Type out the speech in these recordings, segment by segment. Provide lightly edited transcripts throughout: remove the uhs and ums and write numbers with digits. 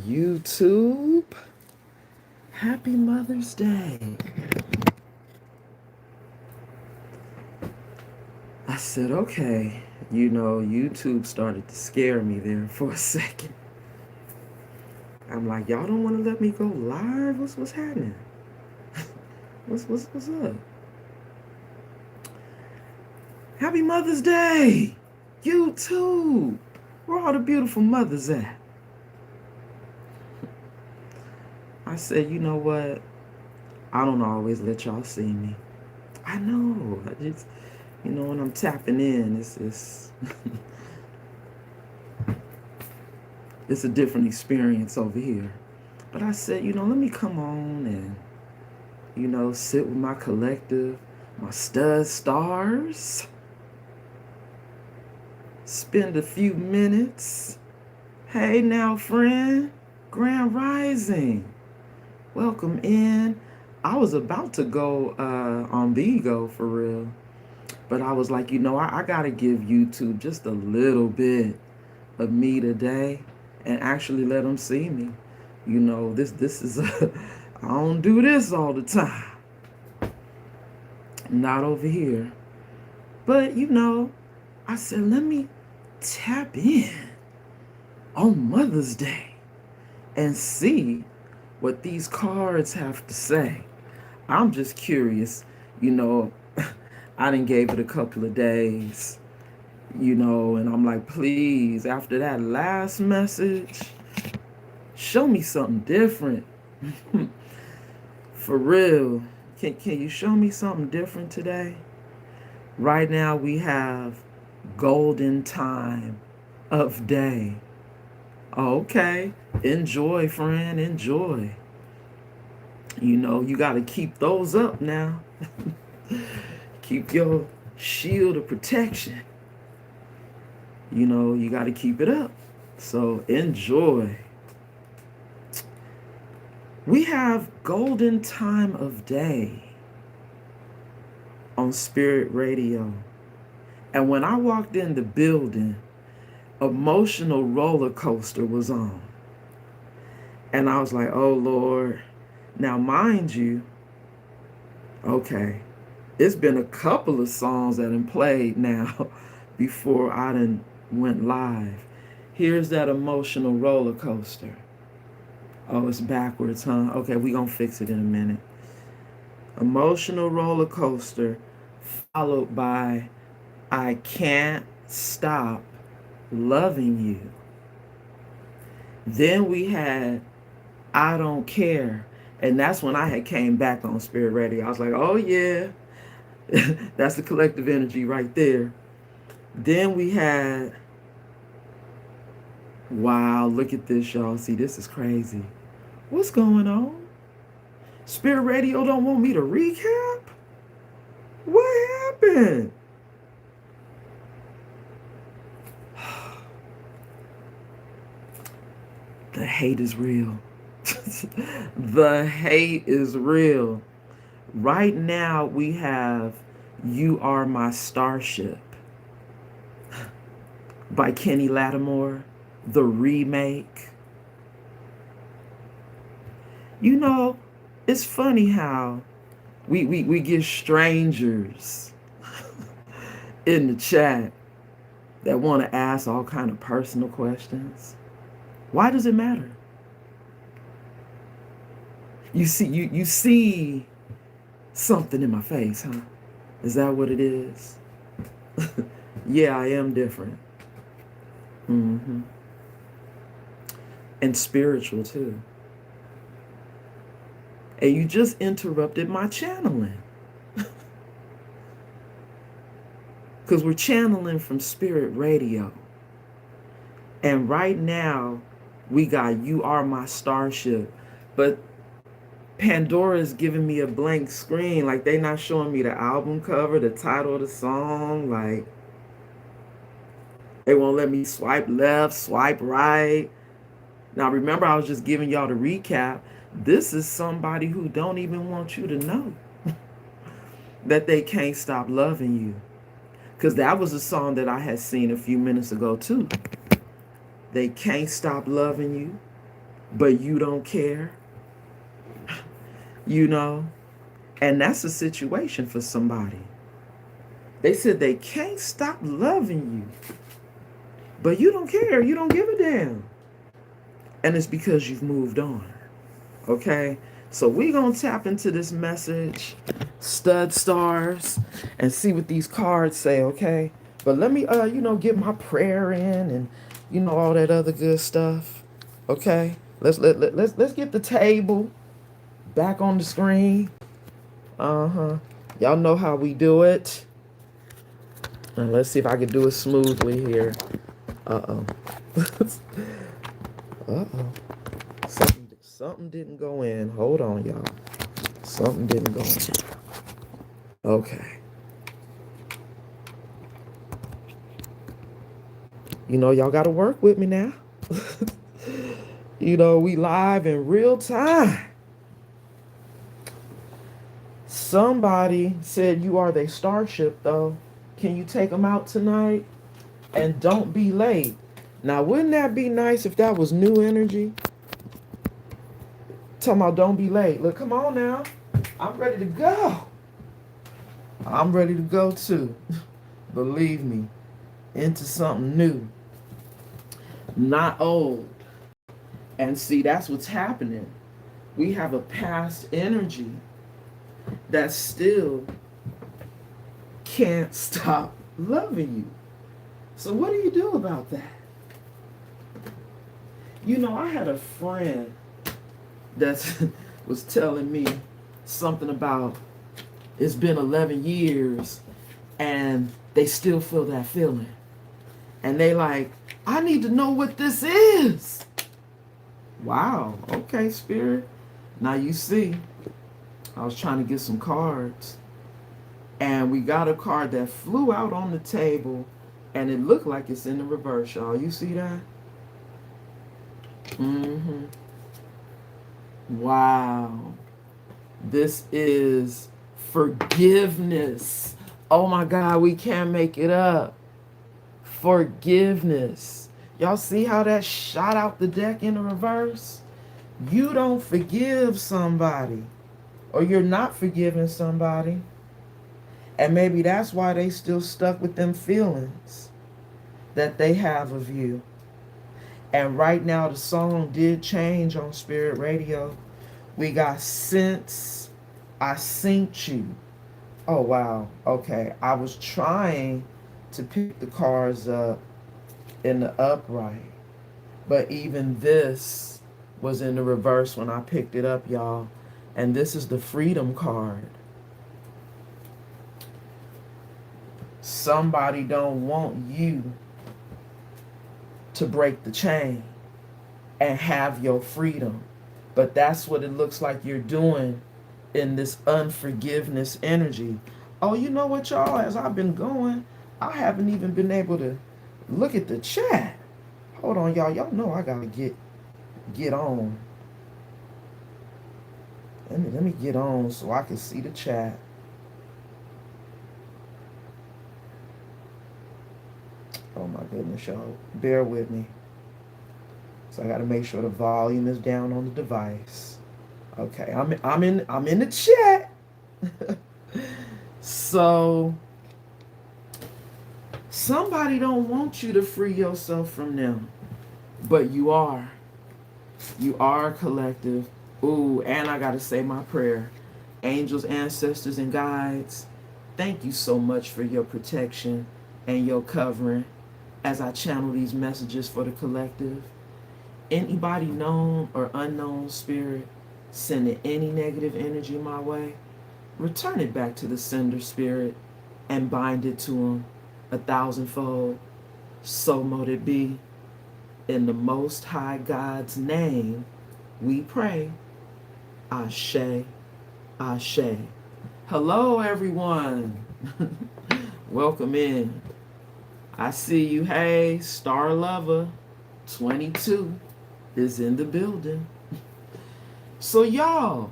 YouTube. Happy Mother's Day. I said, okay, YouTube started to scare me there for a second. I'm like, y'all don't want to let me go live? What's happening? What's up? Happy Mother's Day, YouTube. Where all the beautiful mothers at? I said, you know what? I don't always let y'all see me. I know. I just, when I'm tapping in, it's it's a different experience over here. But I said, let me come on and, sit with my collective, my stud stars, spend a few minutes. Hey now, friend, Grand Rising. Welcome in. I was about to go on Bigo for real. But I was like, I got to give YouTube just a little bit of me today and actually let them see me. This is I don't do this all the time. Not over here. But I said, let me tap in on Mother's Day and see what these cards have to say. I'm just curious, I done gave it a couple of days, and I'm like, please, after that last message, show me something different. For real. Can you show me something different today? Right now we have golden time of day. Okay. Enjoy, friend. Enjoy. You got to keep those up now. Keep your shield of protection. You got to keep it up. So enjoy. We have golden time of day on Spirit Radio. And when I walked in the building, emotional roller coaster was on. And I was like, oh, Lord. Now, mind you, okay, it's been a couple of songs that have played now before I done went live. Here's that emotional roller coaster. Oh, it's backwards, huh? Okay, we gonna fix it in a minute. Emotional roller coaster followed by I Can't Stop Loving You. Then we had I Don't Care. And that's when I had came back on Spirit Radio. I was like, oh yeah, that's the collective energy right there. Then we had, wow, look at this, y'all. See, this is crazy. What's going on? Spirit Radio don't want me to recap? What happened? The hate is real. The hate is real. Right now we have You Are My Starship by Kenny Lattimore, the remake. It's funny how we get strangers in the chat that want to ask all kind of personal questions. Why does it matter? You see something in my face, huh? Is that what it is? Yeah, I am different. Mm-hmm. And spiritual too. And you just interrupted my channeling. Because we're channeling from Spirit Radio. And right now, we got You Are My Starship. But Pandora's giving me a blank screen. Like, they not showing me the album cover, the title of the song. Like, they won't let me swipe left, swipe right. Now, remember, I was just giving y'all the recap. This is somebody who don't even want you to know that they can't stop loving you. Because that was a song that I had seen a few minutes ago, too. They can't stop loving you. but you don't care, you know? And that's a situation for somebody. They said they can't stop loving you, but you don't care. You don't give a damn. And it's because you've moved on. Okay? So we going to tap into this message, stud stars, and see what these cards say, okay? But let me, get my prayer in and, all that other good stuff. Okay? Let's get the table back on the screen. Uh-huh. Y'all know how we do it. And let's see if I can do it smoothly here. Uh-oh. Uh-oh. Something didn't go in. Hold on, y'all. Something didn't go in. Okay. Y'all got to work with me now. We live in real time. Somebody said you are their starship, though. Can you take them out tonight? And don't be late. Now, wouldn't that be nice if that was new energy? Talking about don't be late. Look, come on now. I'm ready to go. I'm ready to go too. Believe me. Into something new. Not old. And see, that's what's happening. We have a past energy that still can't stop loving you. So what do you do about that? I had a friend that was telling me something about it's been 11 years and they still feel that feeling. And they like, I need to know what this is. Wow. Okay, Spirit. Now you see, I was trying to get some cards and we got a card that flew out on the table and it looked like it's in the reverse, y'all. You see that? Mm-hmm. Wow. This is forgiveness. Oh my God, we can't make it up. Forgiveness. Y'all see how that shot out the deck in the reverse? You don't forgive somebody, or you're not forgiving somebody, and maybe that's why they still stuck with them feelings that they have of you. And right now the song did change on Spirit Radio. We got Since I Synced You. Oh wow. Okay. I was trying to pick the cards up in the upright, but even this was in the reverse when I picked it up, y'all. And this is the Freedom card. Somebody don't want you to break the chain and have your freedom. But that's what it looks like you're doing in this unforgiveness energy. Oh, you know what, y'all? As I've been going, I haven't even been able to look at the chat. Hold on, y'all. Y'all know I gotta get on. Let me get on so I can see the chat. Oh my goodness, y'all. Bear with me. So I got to make sure the volume is down on the device. Okay, I'm in the chat. So somebody don't want you to free yourself from them, but you are. You are a collective. Ooh, and I got to say my prayer. Angels, ancestors, and guides, thank you so much for your protection and your covering as I channel these messages for the collective. Anybody known or unknown, Spirit, sending any negative energy my way, return it back to the sender, Spirit, and bind it to them 1,000-fold. So mote it be. In the Most High God's name, we pray. Ashe, Ashe. Hello, everyone. Welcome in. I see you. Hey, Star Lover 22 is in the building. So y'all,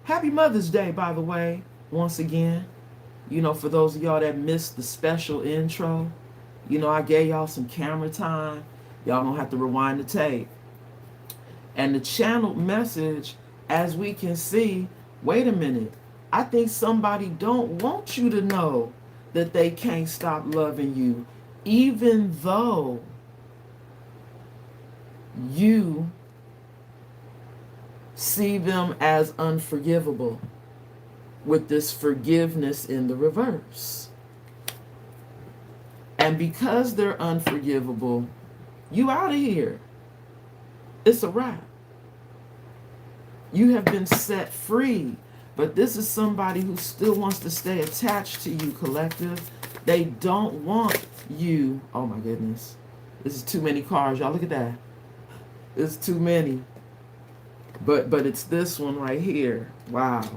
happy Mother's Day, by the way, once again. For those of y'all that missed the special intro, I gave y'all some camera time. Y'all gonna have to rewind the tape. And the channeled message, as we can see, wait a minute, I think somebody don't want you to know that they can't stop loving you, even though you see them as unforgivable, with this forgiveness in the reverse. And because they're unforgivable, you out of here. It's a wrap. You have been set free. But this is somebody who still wants to stay attached to you, collective. They don't want you. Oh my goodness. This is too many cars. Y'all look at that. It's too many. But it's this one right here. Wow.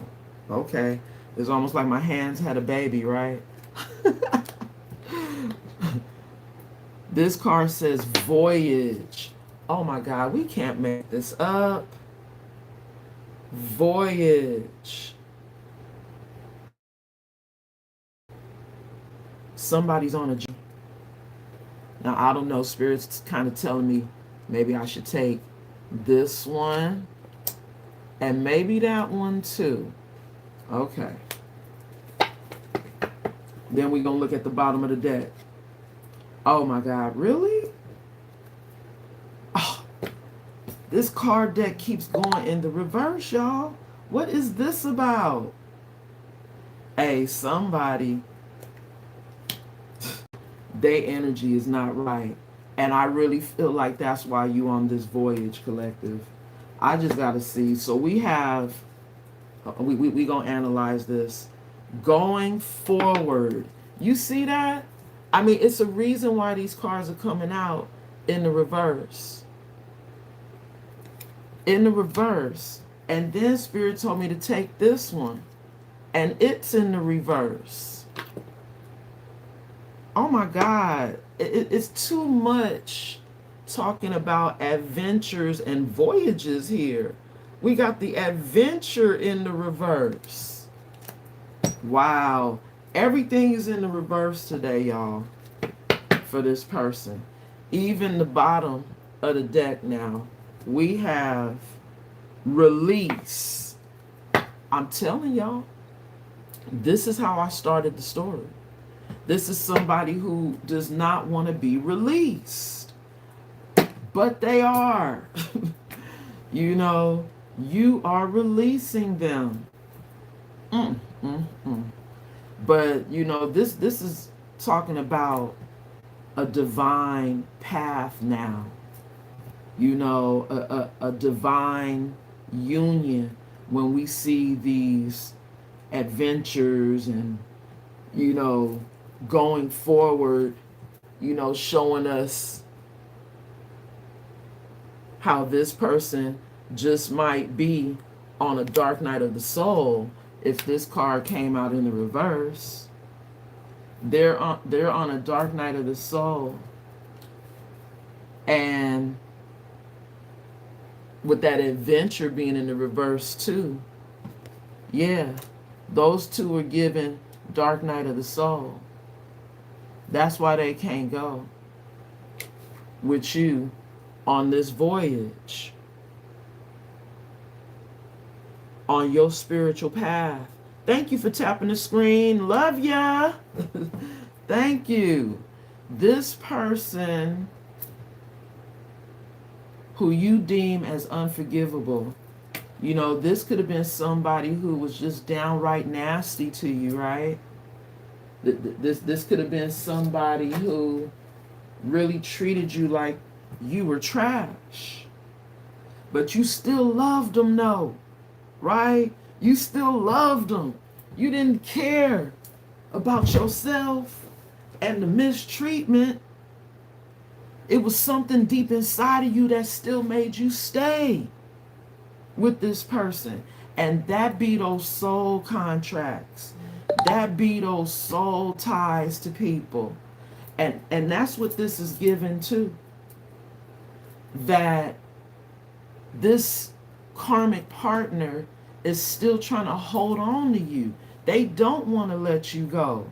Okay. It's almost like my hands had a baby, right? This car says voyage. Oh my God, we can't make this up. Voyage. Somebody's on a journey. Now, I don't know, Spirit's kind of telling me maybe I should take this one and maybe that one too. Okay. Then we're going to look at the bottom of the deck. Oh my God, really? Oh, this card deck keeps going in the reverse, y'all. What is this about? Hey, somebody, their energy is not right. And I really feel like that's why you on this voyage, collective. I just got to see. So we have, we going to analyze this. Going forward. You see that? I mean, it's a reason why these cards are coming out in the reverse. In the reverse. And then Spirit told me to take this one. And it's in the reverse. Oh my God. It's too much talking about adventures and voyages here. We got the adventure in the reverse. Wow. Everything is in the reverse today, y'all, for this person. Even the bottom of the deck now, we have release. I'm telling y'all, this is how I started the story. This is somebody who does not want to be released, but they are. You know, you are releasing them. But, you know, this is talking about a divine path now. You know, a divine union when we see these adventures and, you know, going forward, you know, showing us how this person just might be on a dark night of the soul. If this card came out in the reverse, they're on a dark night of the soul. And with that adventure being in the reverse too, yeah, those two are given dark night of the soul. That's why they can't go with you on this voyage, on your spiritual path. Thank you for tapping the screen. Love ya. Thank you. This person who you deem as unforgivable, you know, this could have been somebody who was just downright nasty to you, right? This could have been somebody who really treated you like you were trash. But you still loved them, though. Right? You still loved them. You didn't care about yourself and the mistreatment. It was something deep inside of you that still made you stay with this person. And that be those soul contracts. That be those soul ties to people. And that's what this is given to. That this karmic partner is still trying to hold on to you. They don't want to let you go.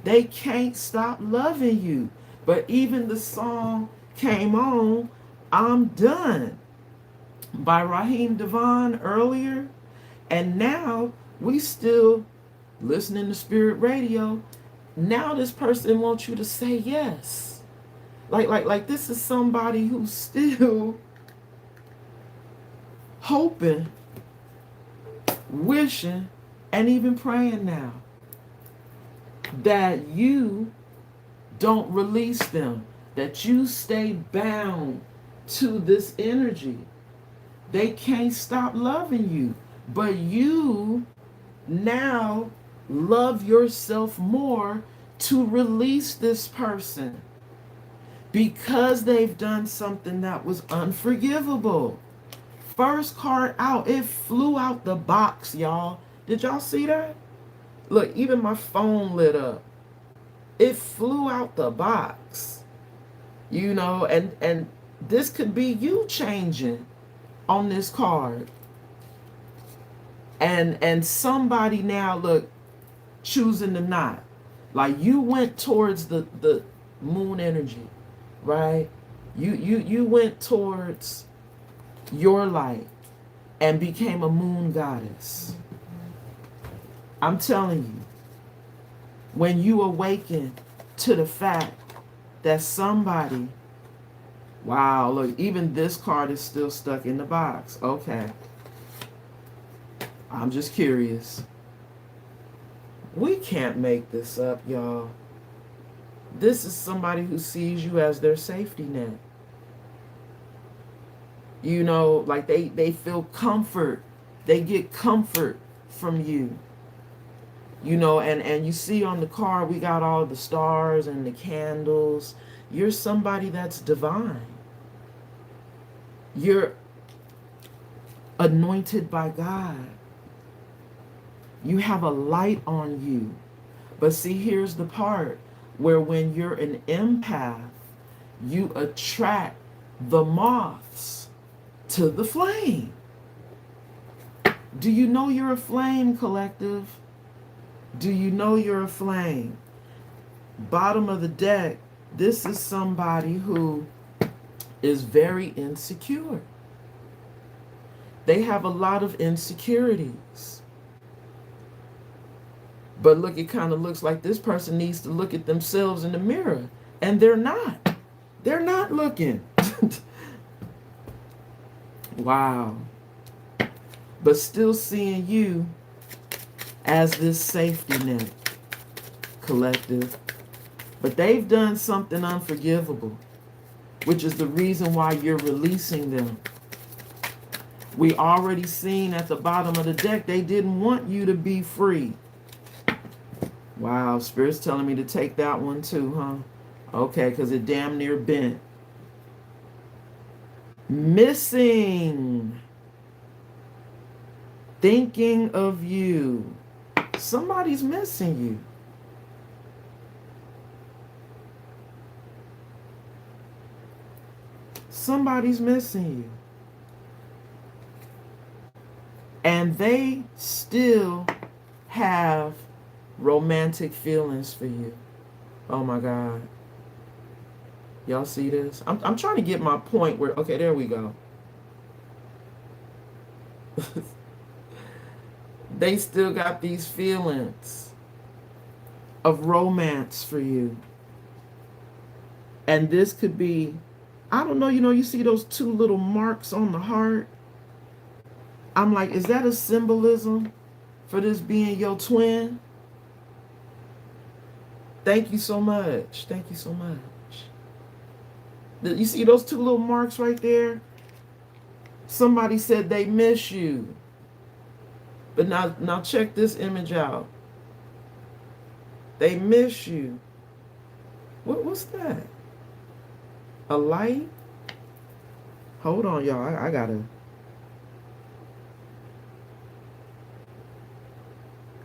They can't stop loving you. But even the song came on, I'm done. by Raheem Devon earlier, and now we still listening to Spirit Radio. Now this person wants you to say yes. Like this is somebody who's still hoping, wishing, and even praying now that you don't release them, that you stay bound to this energy. They can't stop loving you, but you now love yourself more to release this person because they've done something that was unforgivable. First card out, it flew out the box, y'all. Did y'all see that? Look, even my phone lit up. It flew out the box. You know, and this could be you changing on this card. And somebody now, look, choosing to not. Like you went towards the moon energy, right? You went towards your light and became a moon goddess. I'm telling you, when you awaken to the fact that somebody, wow, look, even this card is still stuck in the box. Okay. I'm just curious. We can't make this up, y'all. This is somebody who sees you as their safety net. You know, like they feel comfort. They get comfort from you. You know, and you see on the card, we got all the stars and the candles. You're somebody that's divine. You're anointed by God. You have a light on you. But see, here's the part where when you're an empath, you attract the moths to the flame. Do you know you're a flame, collective? Do you know you're a flame? Bottom of the deck, this is somebody who is very insecure. They have a lot of insecurities. But look, it kind of looks like this person needs to look at themselves in the mirror. And they're not. They're not looking. Wow. But still seeing you as this safety net, collective. But they've done something unforgivable, which is the reason why you're releasing them. We already seen at the bottom of the deck, they didn't want you to be free. Wow, Spirit's telling me to take that one too, huh? Okay, because it damn near bent. Missing. Thinking of you. Somebody's missing you. Somebody's missing you. And they still have romantic feelings for you. Oh my God. Y'all see this? I'm trying to get my point where, okay, there we go. They still got these feelings of romance for you. And this could be, I don't know, you see those two little marks on the heart? I'm like, is that a symbolism for this being your twin? Thank you so much. Thank you so much. You see those two little marks right there? Somebody said they miss you. But now check this image out. They miss you. What's that? A light? Hold on, y'all. I gotta.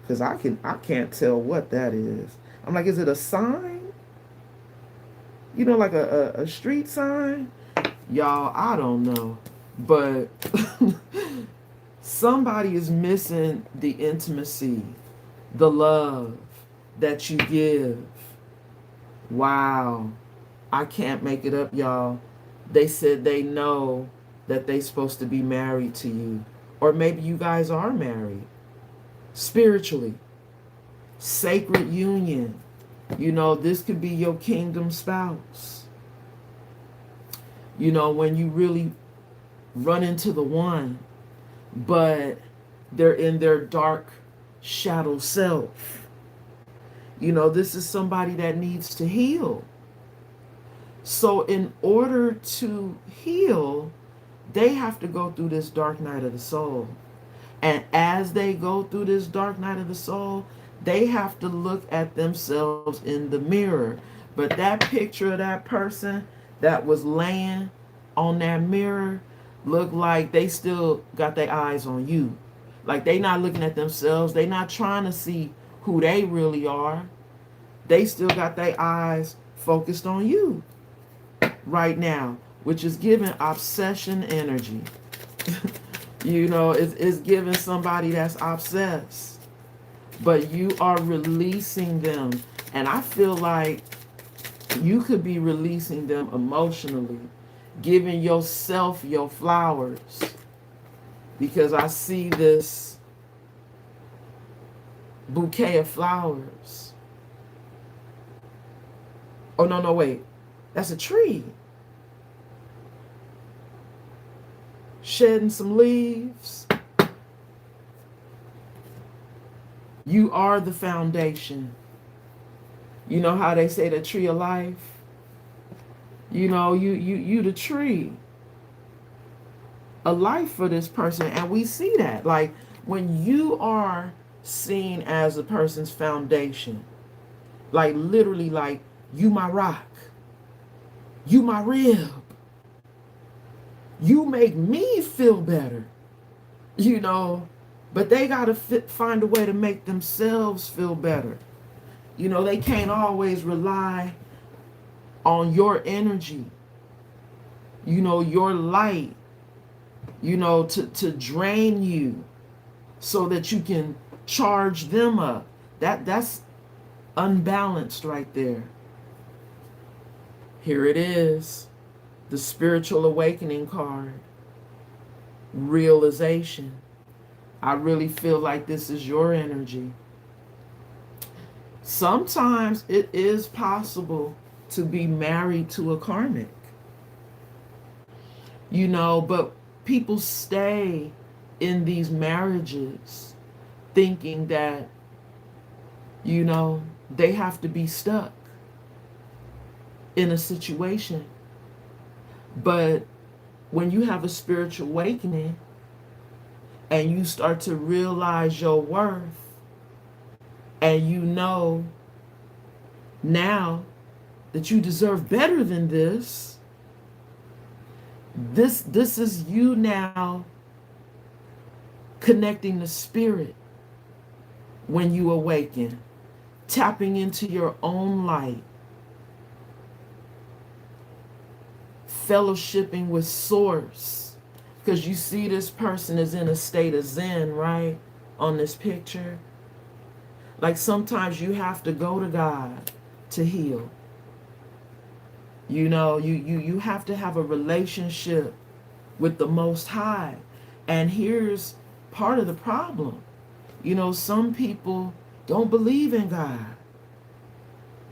Because I can't tell what that is. I'm like, is it a sign? You know, like a street sign? Y'all, I don't know. But somebody is missing the intimacy, the love that you give. Wow. I can't make it up, y'all. They said they know that they're supposed to be married to you. Or maybe you guys are married spiritually. Sacred union. You know, this could be your kingdom spouse. You know, when you really run into the one, but they're in their dark shadow self. You know, this is somebody that needs to heal. So in order to heal, they have to go through this dark night of the soul. And as they go through this dark night of the soul, they have to look at themselves in the mirror. But that picture of that person that was laying on that mirror looked like they still got their eyes on you. Like they not looking at themselves. They not trying to see who they really are. They still got their eyes focused on you right now, which is giving obsession energy. You know, it's giving somebody that's obsessed. But you are releasing them. And I feel like you could be releasing them emotionally, giving yourself your flowers. Because I see this bouquet of flowers. Oh, no, wait. That's a tree. Shedding some leaves. You are the foundation. You know how they say the tree of life? You know, you the tree. A life for this person. And we see that. Like when you are seen as a person's foundation, like literally like you my rock. You my rib. You make me feel better. You know, but they got to find a way to make themselves feel better. You know, they can't always rely on your energy, you know, your light, you know, to drain you so that you can charge them up. That's unbalanced right there. Here it is, the spiritual awakening card. Realization. I really feel like this is your energy. Sometimes it is possible to be married to a karmic. You know, but people stay in these marriages thinking that, you know, they have to be stuck in a situation. But when you have a spiritual awakening and you start to realize your worth, and you know now that you deserve better than this, this is you now connecting the spirit when you awaken, tapping into your own light, fellowshipping with source. Because you see this person is in a state of Zen, right? On this picture. Like sometimes you have to go to God to heal. You know, you have to have a relationship with the Most High. And here's part of the problem. You know, some people don't believe in God.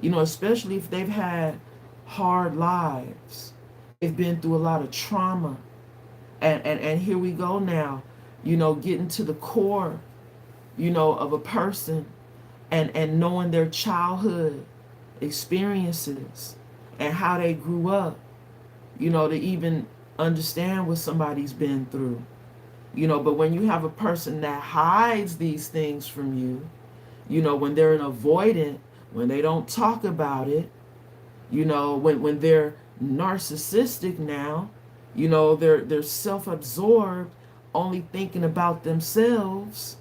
You know, especially if they've had hard lives. They've been through a lot of trauma. And here we go now, you know, getting to the core, you know, of a person and knowing their childhood experiences and how they grew up, you know, to even understand what somebody's been through. You know, but when you have a person that hides these things from you, you know, when they're an avoidant, when they don't talk about it, you know, when they're narcissistic now, you know, they're self-absorbed, only thinking about themselves.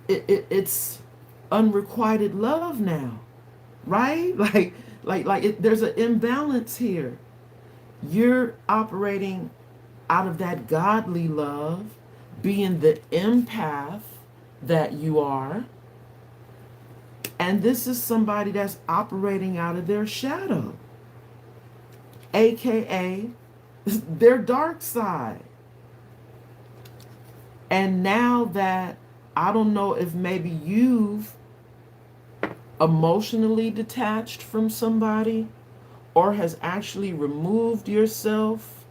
It's unrequited love now, right? There's an imbalance here. You're operating out of that godly love, being the empath that you are, and this is somebody that's operating out of their shadow. aka their dark side. And now that, I don't know if maybe you've emotionally detached from somebody or has actually removed yourself,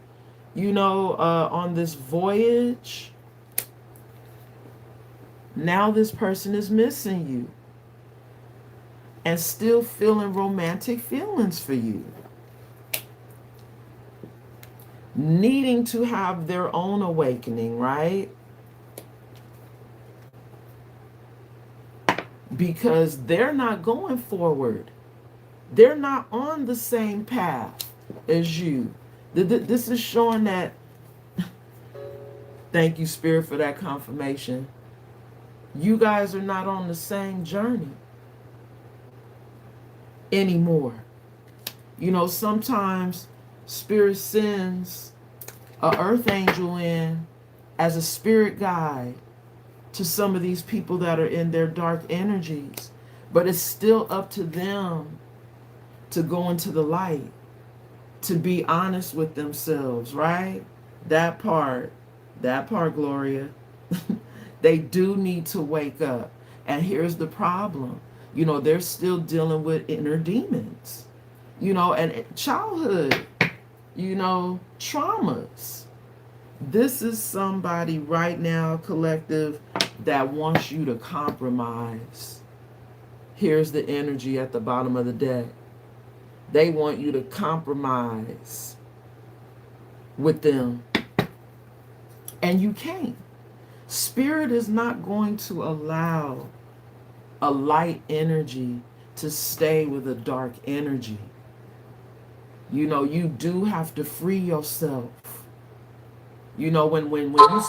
on this voyage, now this person is missing you and still feeling romantic feelings for you, needing to have their own awakening, right? Because they're not going forward. They're not on the same path as you. This is showing that, thank you, Spirit, for that confirmation. You guys are not on the same journey anymore. Sometimes Spirit sends a earth angel in as a spirit guide to some of these people that are in their dark energies. But it's still up to them to go into the light, to be honest with themselves, right? That part, Gloria. They do need to wake up. And here's the problem. They're still dealing with inner demons, and childhood, traumas. This is somebody right now, collective, that wants you to compromise. Here's the energy at the bottom of the deck. They want you to compromise with them. And you can't. Spirit is not going to allow a light energy to stay with a dark energy. You do have to free yourself. When you,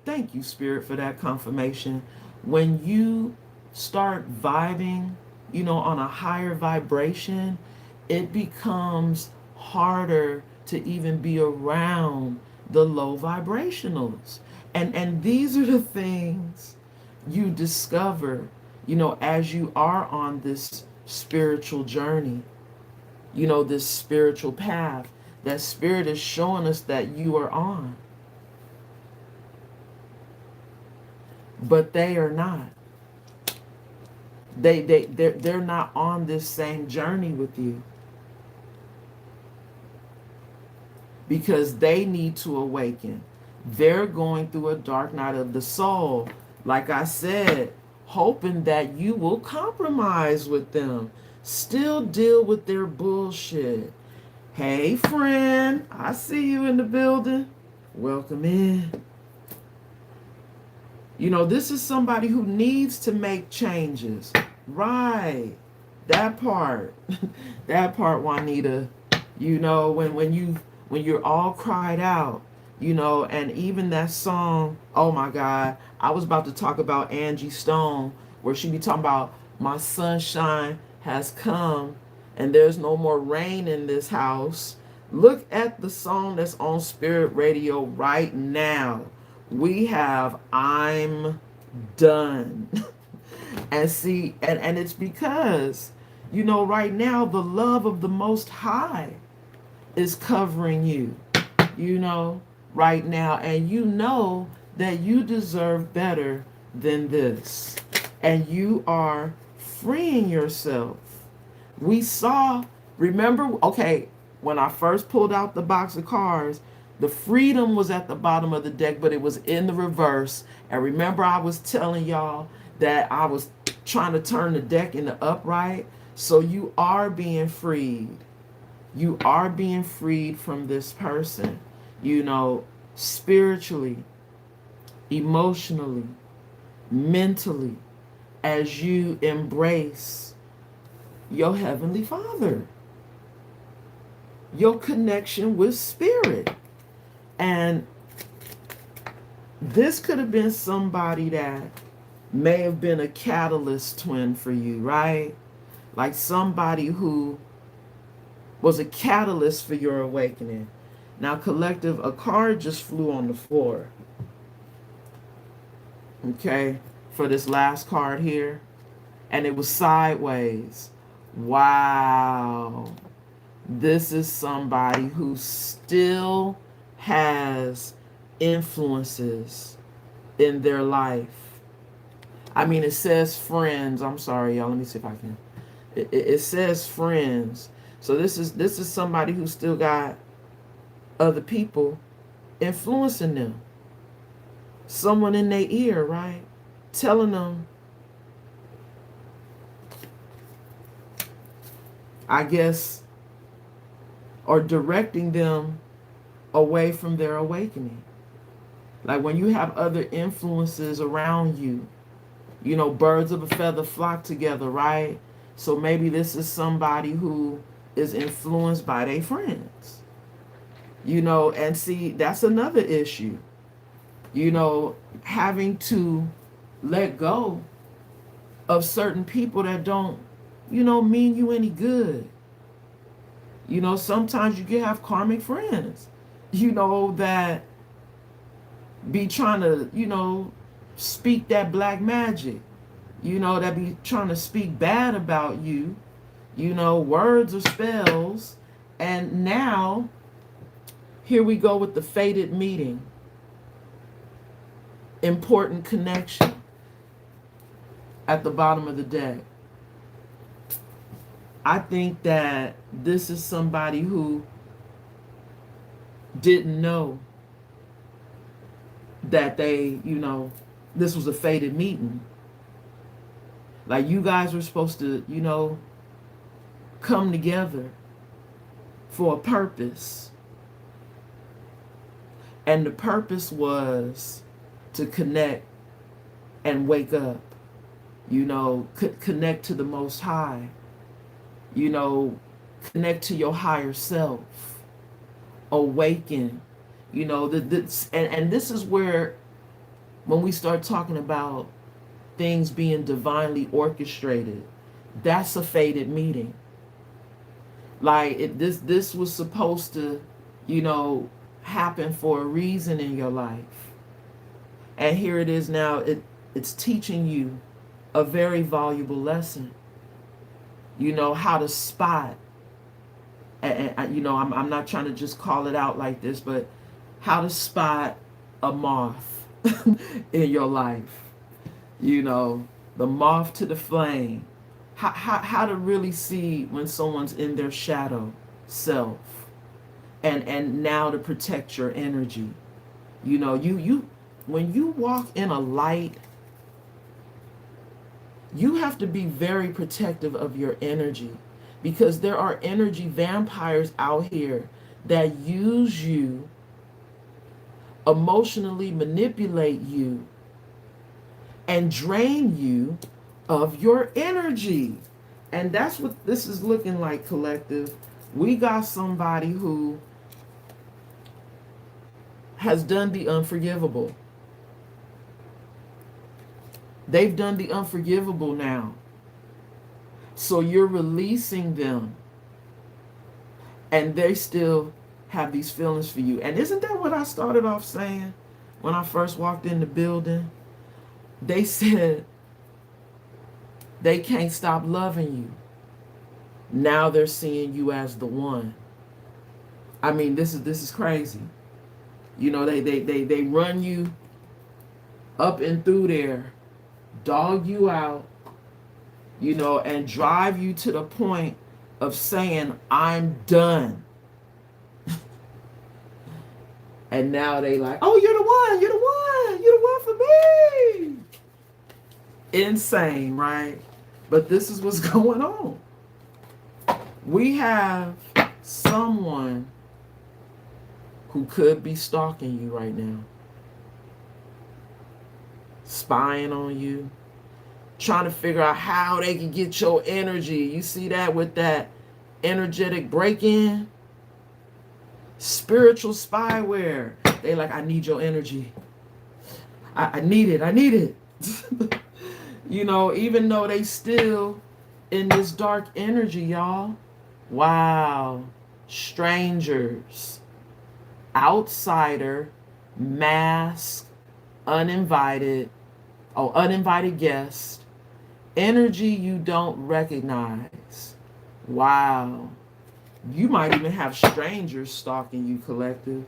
thank you, Spirit, for that confirmation. When you start vibing, on a higher vibration, it becomes harder to even be around the low vibrationals. And these are the things you discover, as you are on this spiritual journey, this spiritual path that Spirit is showing us that you are on. But they are not. They're not on this same journey with you. Because they need to awaken. They're going through a dark night of the soul, like I said, hoping that you will compromise with them, still deal with their bullshit. Hey, friend, I see you in the building. Welcome in. This is somebody who needs to make changes. Right. That part. That part, Juanita. When you're all cried out, and even that song, oh my God, I was about to talk about Angie Stone, where she be talking about my sunshine has come and there's no more rain in this house. Look at the song that's on Spirit Radio right now. We have I'm Done. And see, and it's because, right now the love of the Most High is covering you, right now. And that you deserve better than this. And you are freeing yourself. We saw, remember, okay, when I first pulled out the box of cards, the freedom was at the bottom of the deck, but it was in the reverse. And remember, I was telling y'all that I was trying to turn the deck in the upright. So you are being freed. You are being freed from this person, spiritually, emotionally, mentally, as you embrace your Heavenly Father, your connection with Spirit. And this could have been somebody that may have been a catalyst twin for you, right? Like somebody who was a catalyst for your awakening. Now, collective, a card just flew on the floor. Okay, for this last card here. And it was sideways. Wow. This is somebody who still has influences in their life. I mean, it says friends. I'm sorry, y'all. Let me see if I can. It says friends. So this is somebody who still got other people influencing them. Someone in their ear, right? Telling them, I guess, or directing them away from their awakening. Like when you have other influences around you, you know, birds of a feather flock together, right? So maybe this is somebody who is influenced by their friends, you know, and see, that's another issue, you know, having to let go of certain people that don't, you know, mean you any good. You know, sometimes you can have karmic friends, you know, that be trying to, you know, speak that black magic, you know, that be trying to speak bad about you, you know, words or spells. And now, here we go with the fated meeting. Important connection at the bottom of the deck. I think that this is somebody who didn't know that they, you know, this was a fated meeting. Like you guys were supposed to, you know, come together for a purpose. And the purpose was to connect and wake up, you know, connect to the Most High, you know, connect to your higher self, awaken, you know, and this is where, when we start talking about things being divinely orchestrated, that's a fated meeting. Like this was supposed to, you know, happen for a reason in your life. And here it is now, it's teaching you a very valuable lesson. You know, how to spot, and you know, I'm not trying to just call it out like this, but how to spot a moth in your life. You know, the moth to the flame. How to really see when someone's in their shadow self. And now to protect your energy. You know, you when you walk in a light, you have to be very protective of your energy, because there are energy vampires out here that use you, emotionally manipulate you, and drain you of your energy. And that's what this is looking like, collective. We got somebody who has done the unforgivable. They've done the unforgivable now. So you're releasing them. And they still have these feelings for you. And isn't that what I started off saying when I first walked in the building? They said they can't stop loving you. Now they're seeing you as the one. I mean, this is crazy. You know, they run you up and through there, dog you out, you know, and drive you to the point of saying, I'm done. And now they like, oh, you're the one for me. Insane, right? But this is what's going on. We have someone who could be stalking you right now, spying on you, trying to figure out how they can get your energy. You see that with that energetic break-in? Spiritual spyware. They like, I need your energy. I need it. You know, even though they still in this dark energy, y'all. Wow. Strangers. Outsider. Mask. Uninvited guest. Energy you don't recognize. Wow. You might even have strangers stalking you, collective.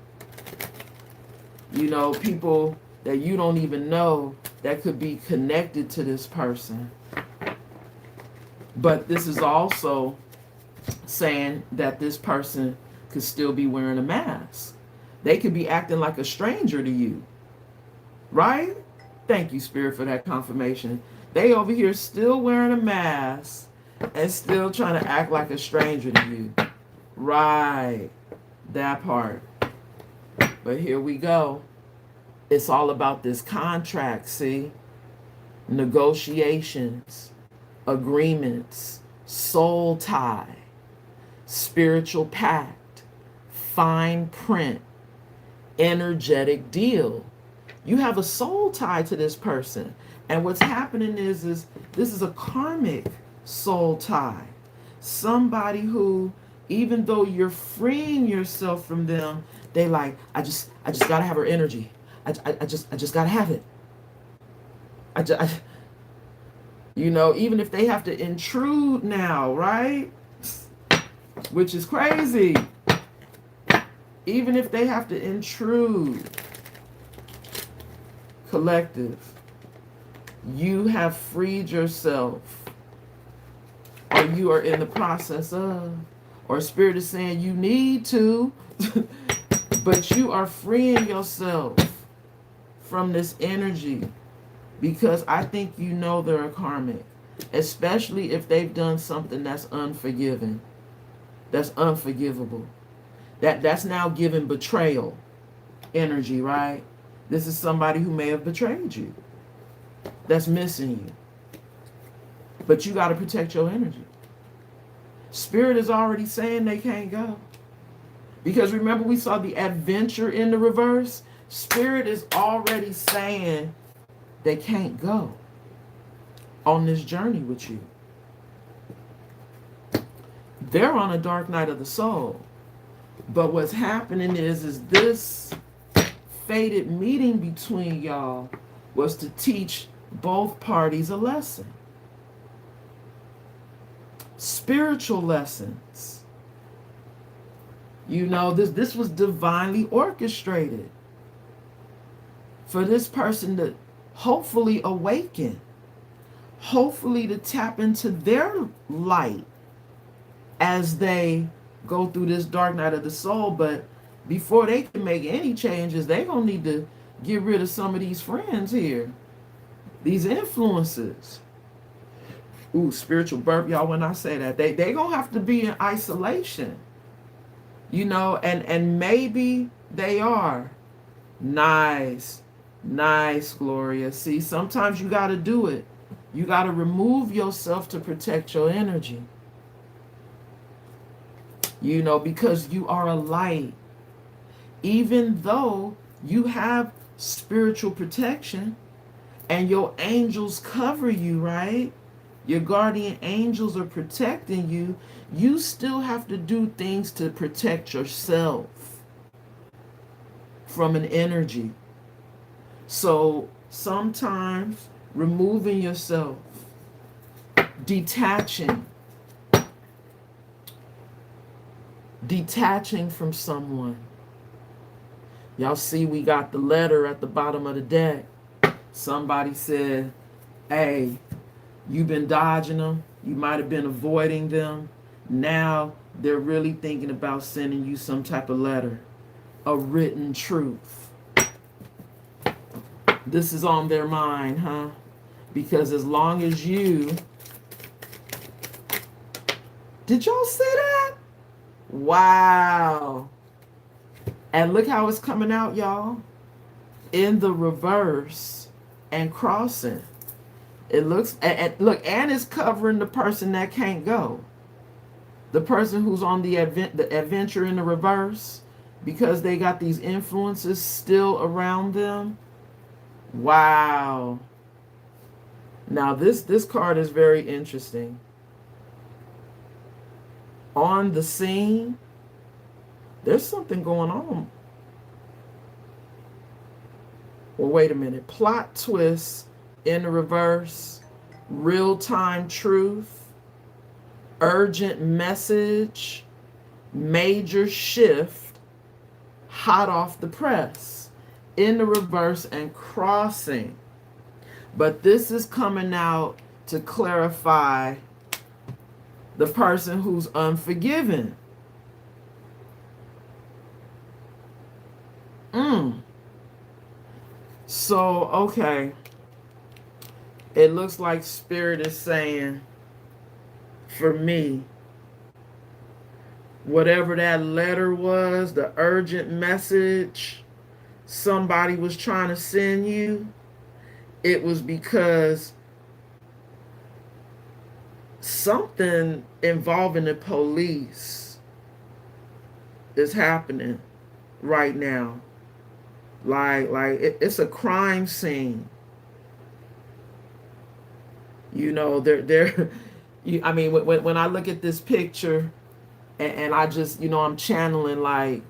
You know, people that you don't even know that could be connected to this person. But this is also saying that this person could still be wearing a mask. They could be acting like a stranger to you. Right? Thank you, Spirit, for that confirmation. They over here still wearing a mask and still trying to act like a stranger to you. Right. That part. But here we go. It's all about this contract, see? Negotiations, agreements, soul tie, spiritual pact, fine print, energetic deal. You have a soul tie to this person. And what's happening is this is a karmic soul tie. Somebody who, even though you're freeing yourself from them, they like, I just gotta have her energy. I just gotta have it. You know, even if they have to intrude now, right? Which is crazy. Even if they have to intrude, collective, you have freed yourself, or you are in the process of, or Spirit is saying you need to, but you are freeing yourself from this energy, because I think you know they're a karmic, especially if they've done something that's unforgiving, that's unforgivable. That's now giving betrayal energy, right? This is somebody who may have betrayed you, that's missing you. But you got to protect your energy. Spirit is already saying they can't go. Because remember, we saw the adventure in the reverse. Spirit is already saying they can't go on this journey with you. They're on a dark night of the soul. But what's happening is this fated meeting between y'all was to teach both parties a lesson. Spiritual lessons. You know, this was divinely orchestrated for this person to hopefully awaken, hopefully to tap into their light as they go through this dark night of the soul. But before they can make any changes, they're going to need to get rid of some of these friends here, these influences. Ooh, spiritual burp, y'all, when I say that. They going to have to be in isolation, you know, and maybe they are. Nice, Gloria. See, sometimes you got to do it. You got to remove yourself to protect your energy. You know, because you are a light. Even though you have spiritual protection and your angels cover you, right? Your guardian angels are protecting you. You still have to do things to protect yourself from an energy. So sometimes removing yourself, detaching from someone. Y'all see we got the letter at the bottom of the deck. Somebody said, hey, you've been dodging them. You might have been avoiding them. Now they're really thinking about sending you some type of letter, a written truth. This is on their mind, huh? Because as long as you... Did y'all see that? Wow. And look how it's coming out, y'all. In the reverse and crossing. It looks, look, and it's covering the person that can't go. The person who's on the adventure in the reverse, because they got these influences still around them. Wow. Now this card is very interesting. On the scene, there's something going on. Well, wait a minute. Plot twist in the reverse, real-time truth, urgent message, major shift, hot off the press, in the reverse and crossing. But this is coming out to clarify the person who's unforgiven. So, okay. It looks like Spirit is saying, for me, whatever that letter was, the urgent message somebody was trying to send you, it was because something involving the police is happening right now. It's a crime scene. You know, I mean, when I look at this picture, and I just, I'm channeling like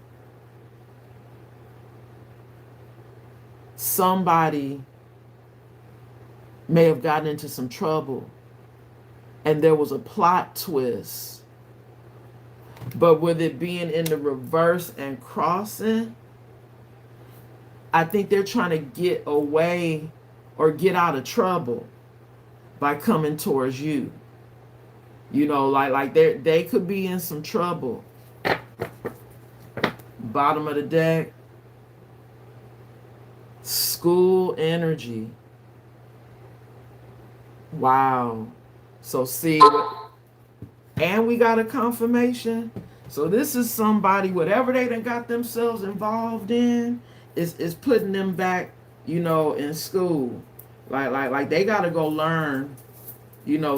somebody may have gotten into some trouble, and there was a plot twist. But with it being in the reverse and crossing, I think they're trying to get away or get out of trouble by coming towards you. You know, like they could be in some trouble. Bottom of the deck, school energy. Wow. So see, and we got a confirmation. So this is somebody, whatever they done got themselves involved in, is putting them back, in school. Like they gotta go learn,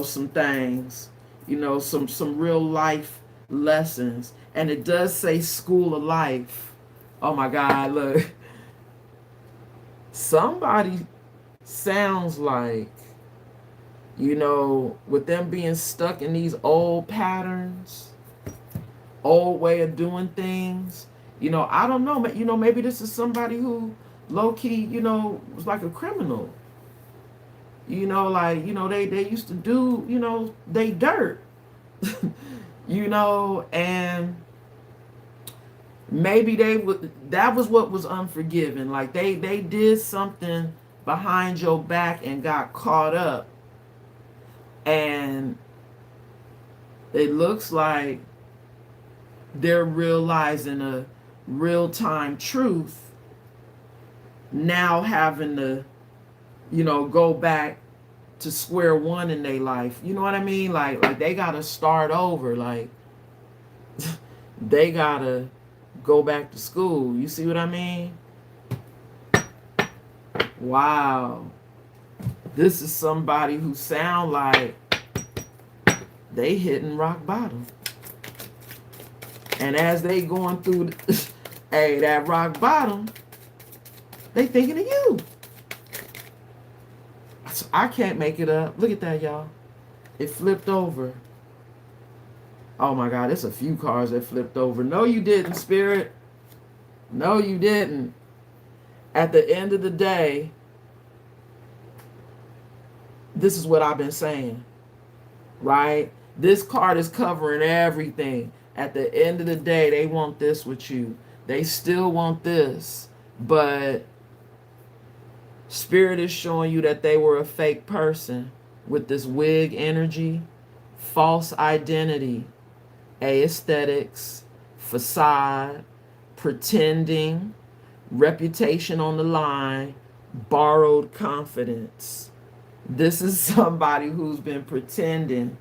some things, some real life lessons. And it does say school of life. Oh my God, look. Somebody sounds like, with them being stuck in these old patterns, old way of doing things, I don't know, maybe this is somebody who low-key, was like a criminal. They used to do, they dirt, and maybe that was what was unforgiven. Like they did something behind your back and got caught up. And it looks like they're realizing a real-time truth, now having to, go back to square one in their life. You know what I mean? Like they got to start over. Like they got to go back to school. You see what I mean? Wow. This is somebody who sound like they hitting rock bottom. And as they going through that rock bottom, they thinking of you. I can't make it up. Look at that, y'all. It flipped over. Oh my God, it's a few cards that flipped over. No, you didn't, Spirit. No, you didn't. At the end of the day, this is what I've been saying, right? This card is covering everything. At the end of the day, they want this with you. They still want this, but Spirit is showing you that they were a fake person with this wig energy, false identity, aesthetics, facade, pretending, reputation on the line, borrowed confidence. This is somebody who's been pretending.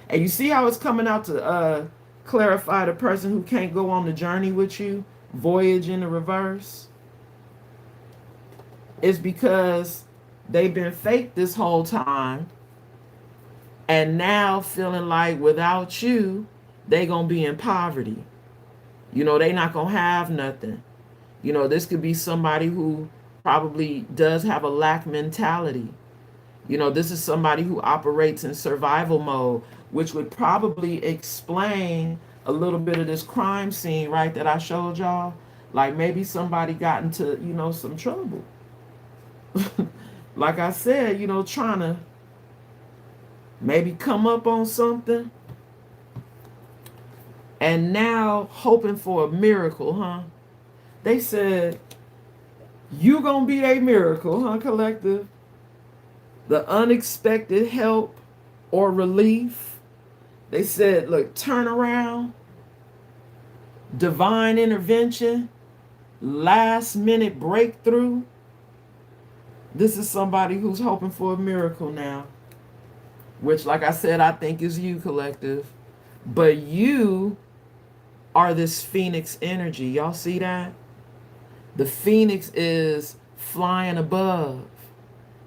And you see how it's coming out to clarify the person who can't go on the journey with you, voyage in the reverse? It's because they've been fake this whole time, and now feeling like without you, they gonna be in poverty. They not gonna have nothing. This could be somebody who probably does have a lack mentality. This is somebody who operates in survival mode, which would probably explain a little bit of this crime scene, right, that I showed y'all. Like maybe somebody got into, some trouble. Like I said, trying to maybe come up on something. and now hoping for a miracle, huh? They said, you gonna be a miracle, huh, collective? The unexpected help or relief. They said, look, turn around, divine intervention, last minute breakthrough. This is somebody who's hoping for a miracle now, which, like I said, I think is you, collective. But you are this phoenix energy. Y'all see that? The phoenix is flying above.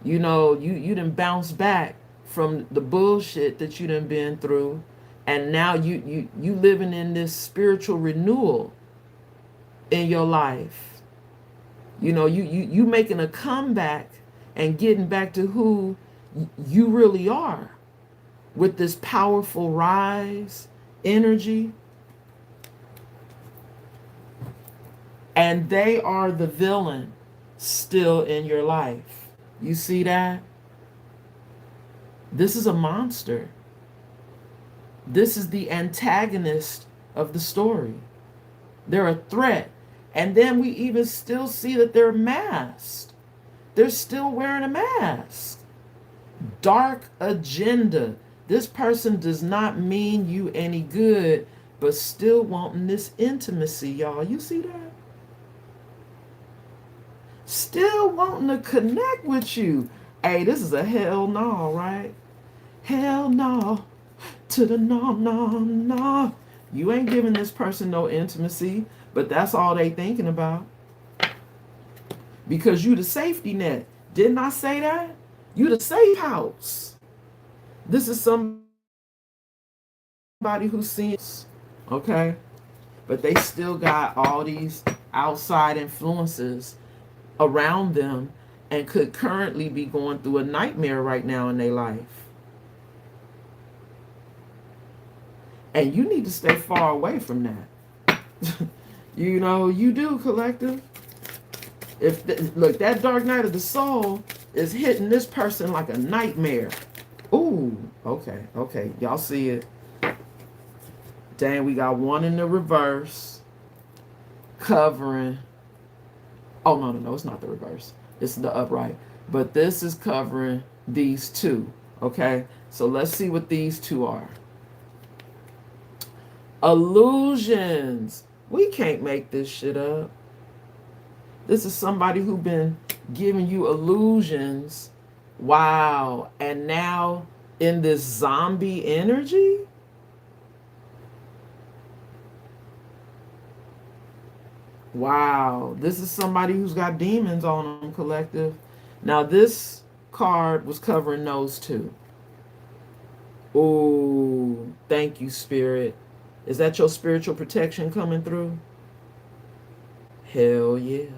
You know, you done bounce back from the bullshit that you done been through, and now you living in this spiritual renewal in your life. You know, you making a comeback and getting back to who you really are with this powerful rise energy. And they are the villain still in your life. You see that? This is a monster. This is the antagonist of the story. They're a threat. And then we even still see that they're masked. They're still wearing a mask. Dark agenda. This person does not mean you any good, but still wanting this intimacy, y'all. You see that? Still wanting to connect with you. Hey, this is a hell no, right? Hell no to the no, no, no. You ain't giving this person no intimacy, but that's all they thinking about. Because you the safety net. Didn't I say that? You the safe house. This is somebody who's seen, okay? But they still got all these outside influences around them and could currently be going through a nightmare right now in their life. And you need to stay far away from that. You know, you do, collective. Look, that dark night of the soul is hitting this person like a nightmare. Ooh, okay. Y'all see it. Dang, we got one in the reverse. Covering. Oh, no, it's not the reverse. It's the upright. But this is covering these two, okay? So let's see what these two are. Illusions. We can't make this shit up. This is somebody who's been giving you illusions. Wow. And now in this zombie energy? Wow, this is somebody who's got demons on them, collective. Now this card was covering those two. Ooh, thank you, Spirit. Is that your spiritual protection coming through? Hell yeah.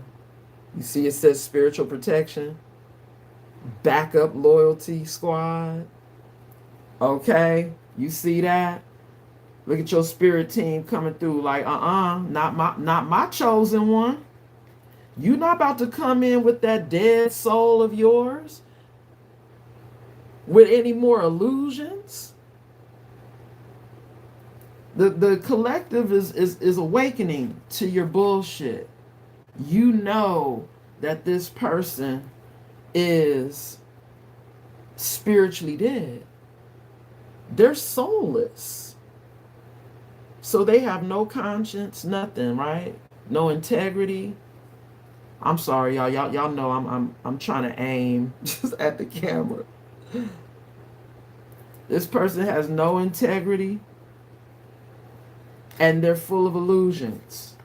You see it says spiritual protection. Backup loyalty squad. Okay, you see that? Look at your spirit team coming through like, not my chosen one. You're not about to come in with that dead soul of yours with any more illusions. The collective is awakening to your bullshit. You know that this person is spiritually dead. They're soulless. So they have no conscience, nothing, right? No integrity. I'm sorry, y'all. Y'all know I'm trying to aim just at the camera. This person has no integrity, and they're full of illusions.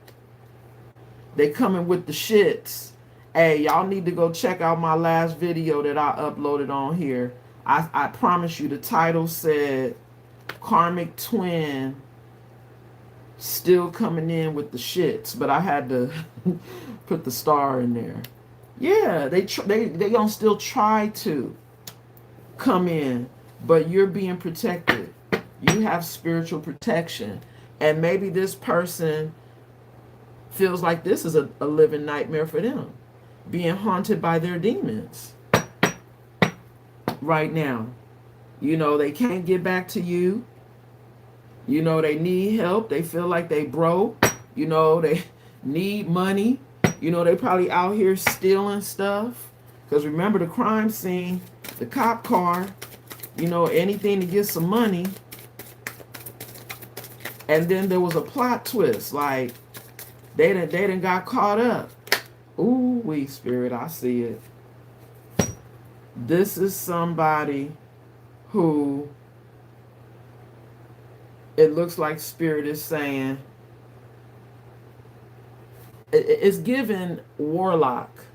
They coming with the shits. Hey, y'all need to go check out my last video that I uploaded on here. I promise you, the title said Karmic Twin still coming in with the shits, but I had to put the star in there. Yeah, they gonna still try to come in, but you're being protected. You have spiritual protection, and maybe this person feels like this is a living nightmare for them, being haunted by their demons right now. You know, they can't get back to you. You know, they need help. They feel like they broke. You know, they need money. You know, they probably out here stealing stuff. Because remember the crime scene, the cop car, you know, anything to get some money. And then there was a plot twist. Like, they done got caught up. Ooh, wee, spirit, I see it. This is somebody who it looks like spirit is saying, it's given warlock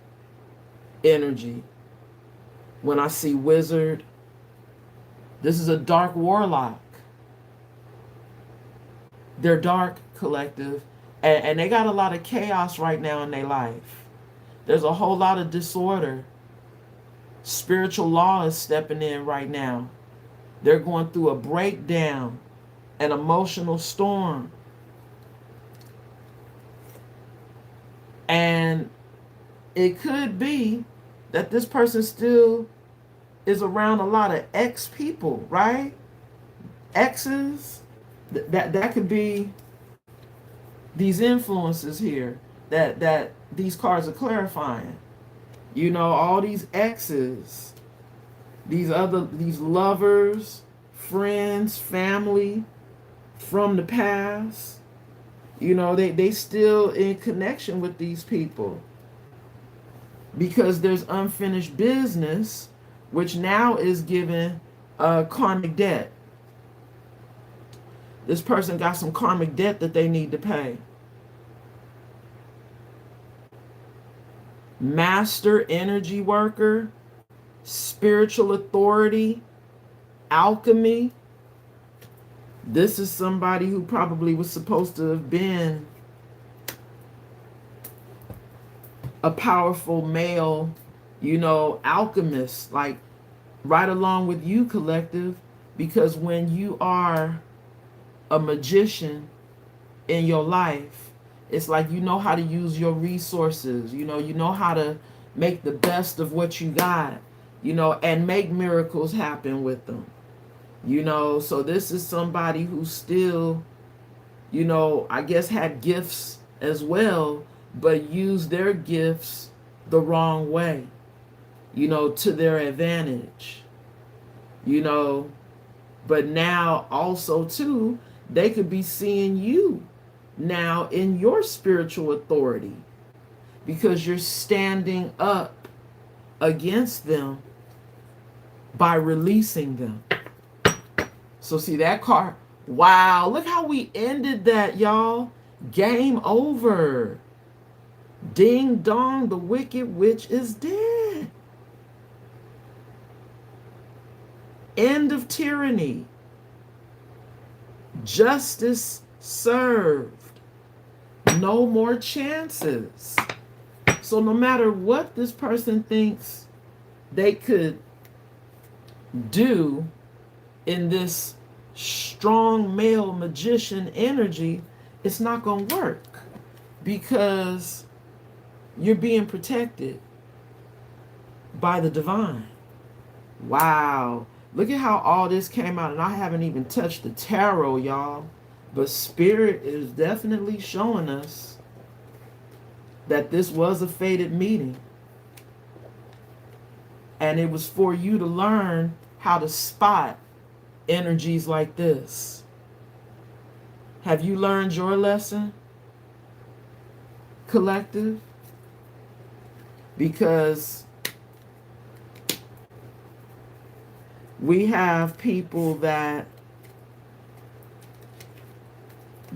energy. When I see wizard, this is a dark warlock. They're dark, collective, and they got a lot of chaos right now in their life. There's a whole lot of disorder. Spiritual law is stepping in right now. They're going through a breakdown, an emotional storm. And it could be that this person still is around a lot of ex people, right? Exes. That could be these influences here that these cards are clarifying. You know, all these exes, these lovers, friends, family from the past, you know, they still in connection with these people because there's unfinished business, which now is given karmic debt. This person got some karmic debt that they need to pay. Master energy worker, spiritual authority, alchemy. This is somebody who probably was supposed to have been a powerful male, you know, alchemist, like right along with you, collective, because when you are a magician in your life, it's like you know how to use your resources, you know how to make the best of what you got, you know, and make miracles happen with them. You know, so this is somebody who still, you know, I guess had gifts as well, but used their gifts the wrong way, you know, to their advantage, you know. But now also too, they could be seeing you now in your spiritual authority because you're standing up against them by releasing them. So see that card. Wow, look how we ended that, y'all. Game over. Ding dong, the wicked witch is dead. End of tyranny. Justice served. No more chances. So no matter what this person thinks they could do in this strong male magician energy, it's not going to work because you're being protected by the divine. Wow. Look at how all this came out, and I haven't even touched the tarot, y'all. But Spirit is definitely showing us that this was a fated meeting. And it was for you to learn how to spot energies like this. Have you learned your lesson, collective? Because we have people that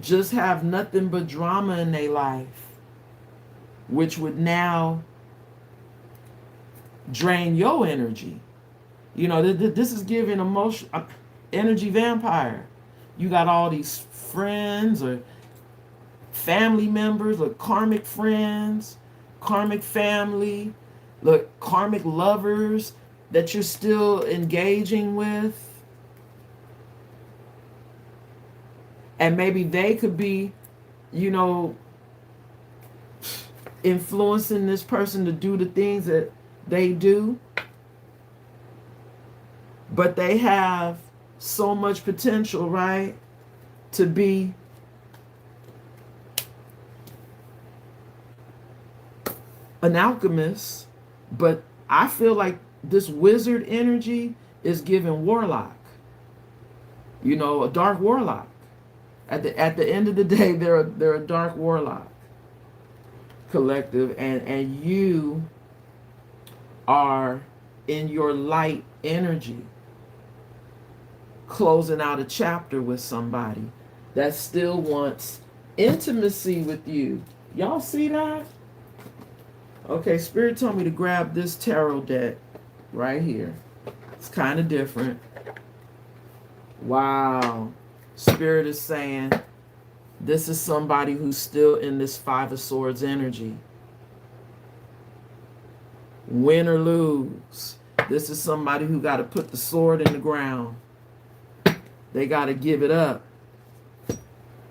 just have nothing but drama in their life, which would now drain your energy. You know, this is giving emotion, energy vampire. You got all these friends or family members or karmic friends, karmic family, look, karmic lovers that you're still engaging with. And maybe they could be, you know, influencing this person to do the things that they do. But they have so much potential, right? to be an alchemist, but I feel like this wizard energy is giving warlock. You know, a dark warlock. At the end of the day, they're a dark warlock collective, and you are in your light energy, closing out a chapter with somebody that still wants intimacy with you. Y'all see that? Okay, Spirit told me to grab this tarot deck right here. It's kind of different. Wow. Spirit is saying this is somebody who's still in this Five of Swords energy. Win or lose, this is somebody who got to put the sword in the ground. They got to give it up.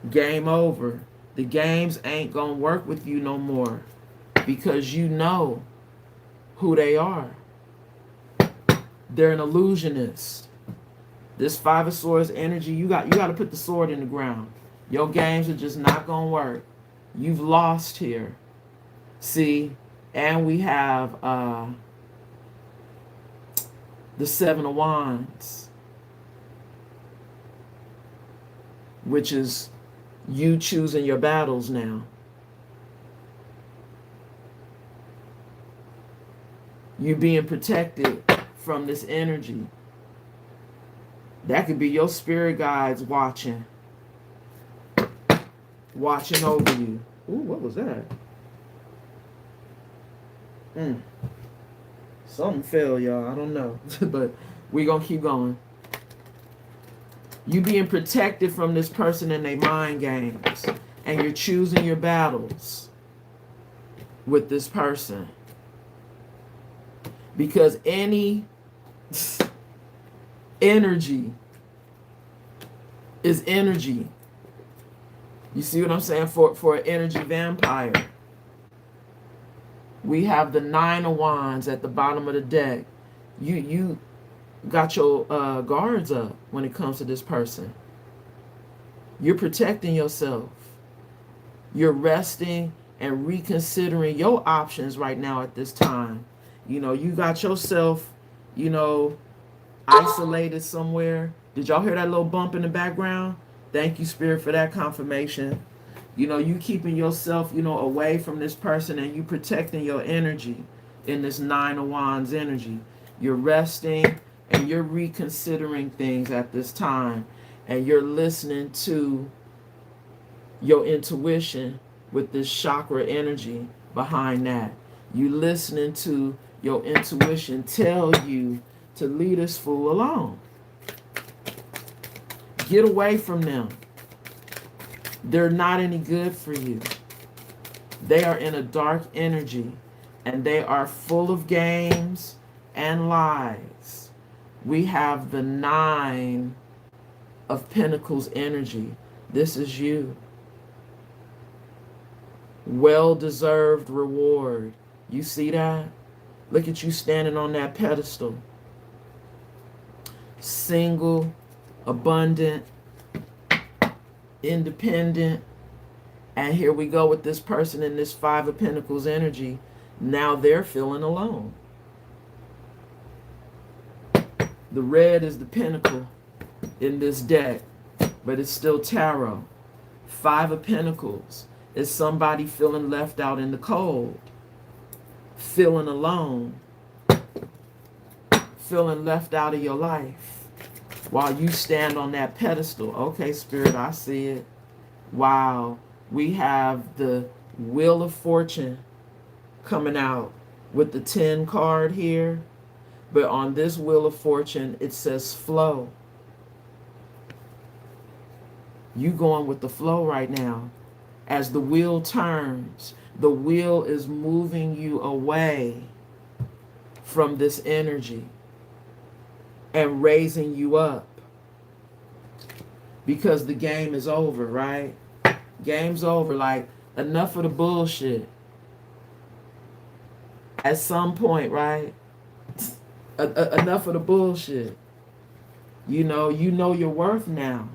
Game over. The games ain't going to work with you no more because you know who they are. They're an illusionist. This Five of Swords energy, you got to put the sword in the ground. Your games are just not going to work. You've lost here. See, and we have the Seven of Wands, which is you choosing your battles now. You being protected from this energy. That could be your spirit guides watching over you. Ooh, what was that? Something fell, y'all. I don't know. But we're going to keep going. You being protected from this person and their mind games. And you're choosing your battles with this person. Because any energy is energy. You see what I'm saying? For an energy vampire. We have the Nine of Wands at the bottom of the deck. You got your guards up when it comes to this person. You're protecting yourself. You're resting and reconsidering your options right now at this time. You know, you got yourself, isolated somewhere. Did y'all hear that little bump in the background? Thank you, Spirit, for that confirmation. You keeping yourself, away from this person, and you protecting your energy in this Nine of Wands energy. You're resting and you're reconsidering things at this time, and you're listening to your intuition with this chakra energy behind that. You listening to your intuition tell you to leave this fool alone. Get away from them. They're not any good for you. They are in a dark energy, and they are full of games and lies. We have the Nine of Pentacles energy. This is you. Well-deserved reward. You see that? Look at you standing on that pedestal. Single, abundant, independent, and here we go with this person in this Five of Pentacles energy. Now they're feeling alone. The red is the pentacle in this deck, but it's still tarot. Five of Pentacles is somebody feeling left out in the cold, feeling alone, feeling left out of your life. While you stand on that pedestal. Okay, Spirit, I see it. Wow. We have the Wheel of Fortune coming out with the 10 card here. But on this Wheel of Fortune, it says flow. You going with the flow right now. As the wheel turns, the wheel is moving you away from this energy and raising you up, because the game is over, right? Game's over. Like, enough of the bullshit. At some point, right? Enough of the bullshit. You know your worth now.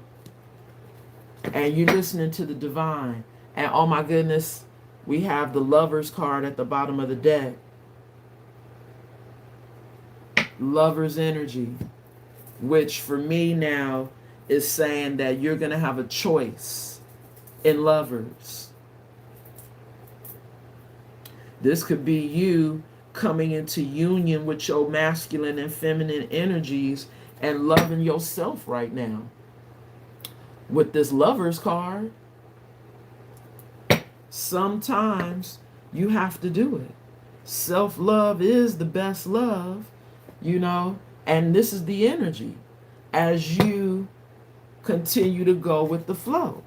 and you're listening to the divine. And oh my goodness, we have the Lovers card at the bottom of the deck. Lover's energy, which for me now is saying that you're going to have a choice in lovers. This could be you coming into union with your masculine and feminine energies and loving yourself right now. With this Lovers card, sometimes you have to do it. Self-love is the best love, you know, and this is the energy as you continue to go with the flow.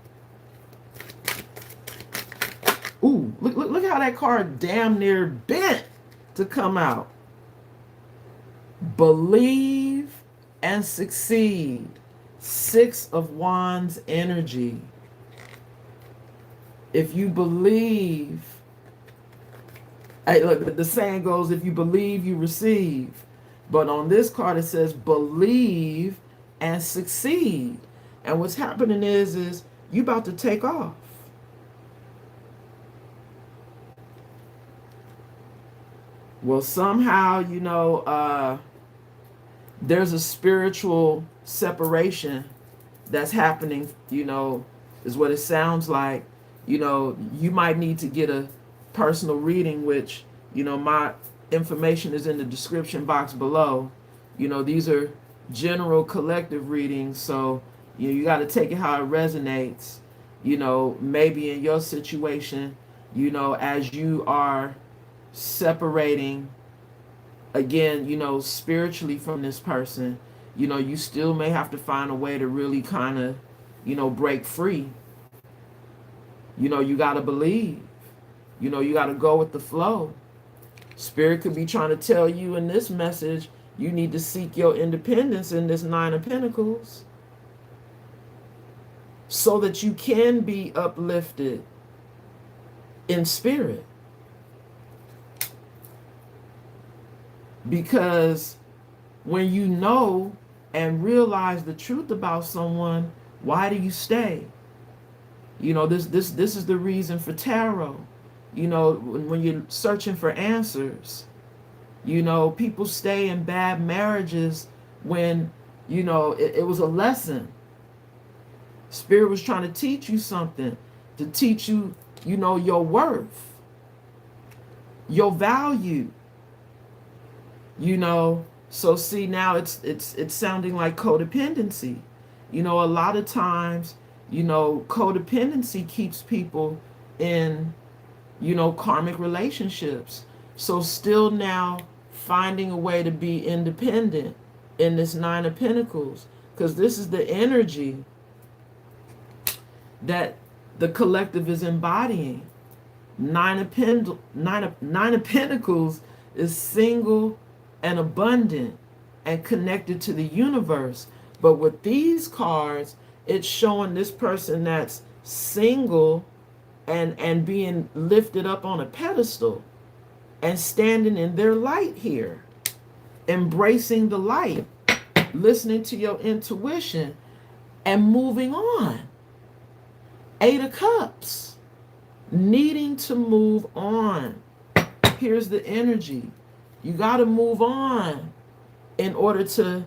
Ooh, look how that card damn near bent to come out. Believe and succeed. 6 of Wands energy. If you believe, hey, look, the saying goes, if you believe, you receive. But on this card, it says believe and succeed. And what's happening is you about to take off. Well, somehow, you know, there's a spiritual separation that's happening, you know, is what it sounds like. You know, you might need to get a personal reading, which, you know, my information is in the description box below. You know, these are general collective readings, so you got to take it how it resonates. You know, maybe in your situation, you know, as you are separating again, you know, spiritually from this person, you know, you still may have to find a way to really kind of, you know, break free. You know, you got to believe. You know, you got to go with the flow. Spirit could be trying to tell you in this message, you need to seek your independence in this 9 of Pentacles so that you can be uplifted in spirit. Because when you know and realize the truth about someone, why do you stay? You know, this is the reason for tarot. You know, when you're searching for answers, you know, people stay in bad marriages when, you know, it was a lesson. Spirit was trying to teach you something, to teach you, you know, your worth, your value. You know, so see, now it's sounding like codependency. You know, a lot of times, you know, codependency keeps people in, you know, karmic relationships. So still now finding a way to be independent in this 9 of Pentacles, because this is the energy that the collective is embodying. 9 of Pentacles is single and abundant and connected to the universe. But with these cards, it's showing this person that's single and being lifted up on a pedestal and standing in their light here, embracing the light, listening to your intuition and moving on. 8 of Cups, needing to move on. Here's the energy. You got to move on in order to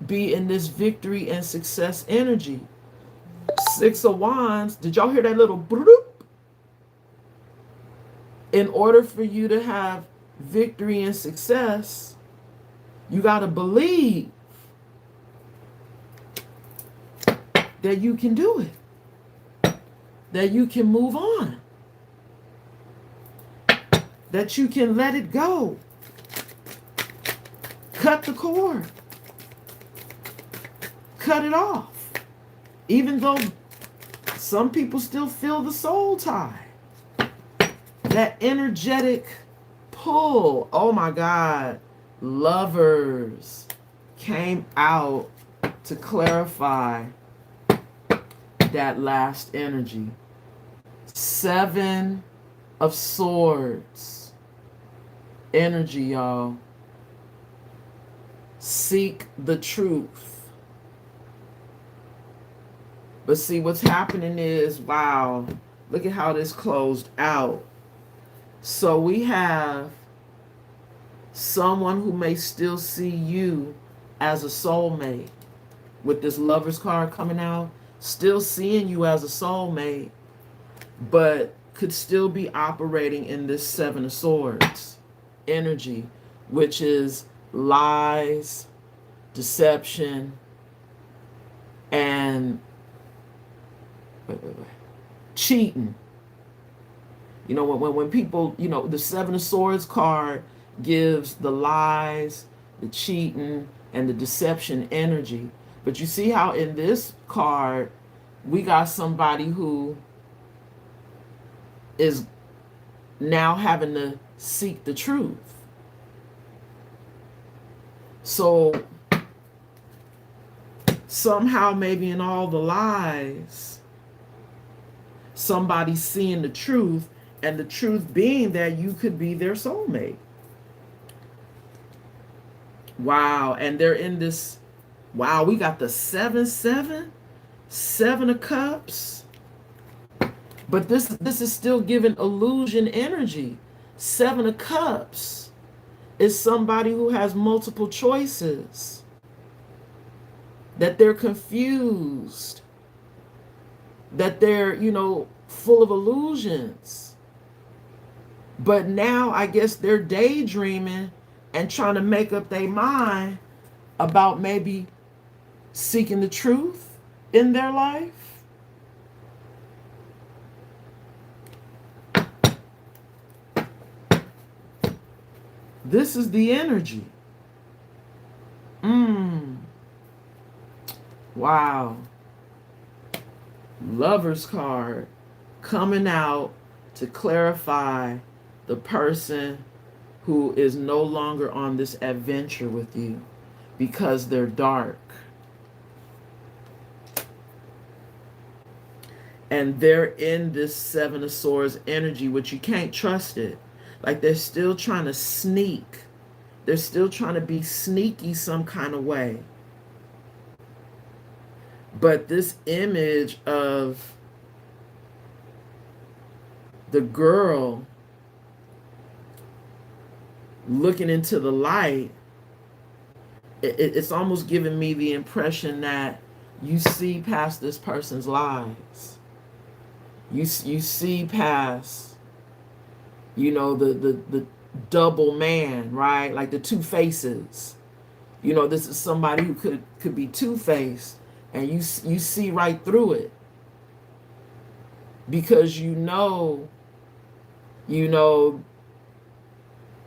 be in this victory and success energy. 6 of Wands. Did y'all hear that little bloop? In order for you to have victory and success, you got to believe that you can do it, that you can move on, that you can let it go. Cut the cord. Cut it off. Even though some people still feel the soul tie. That energetic pull. Oh my God. Lovers came out to clarify that last energy. 7 of Swords. Energy, y'all. Seek the truth. But see, what's happening is, wow, look at how this closed out. So we have someone who may still see you as a soulmate with this Lover's card coming out, still seeing you as a soulmate, but could still be operating in this Seven of Swords energy, which is lies, deception, and cheating. You know, when people, you know, the Seven of Swords card gives the lies, the cheating, and the deception energy. But you see how in this card, we got somebody who is now having to seek the truth. So somehow, maybe in all the lies, somebody's seeing the truth, and the truth being that you could be their soulmate. Wow. And they're in this, wow, we got the 7-7, 7 of Cups. But this is still giving illusion energy. 7 of Cups is somebody who has multiple choices, that they're confused, that they're, you know, full of illusions. But now I guess they're daydreaming and trying to make up their mind about maybe seeking the truth in their life. This is the energy. Wow. Lover's card coming out to clarify the person who is no longer on this adventure with you because they're dark. And they're in this 7 of Swords energy, which you can't trust it. Like they're still trying to sneak. They're still trying to be sneaky some kind of way. But this image of the girl looking into the light, it's almost giving me the impression that you see past this person's lies. You see past, you know, the double man, right? Like the two faces. You know, this is somebody who could be two-faced, and you see right through it, because you know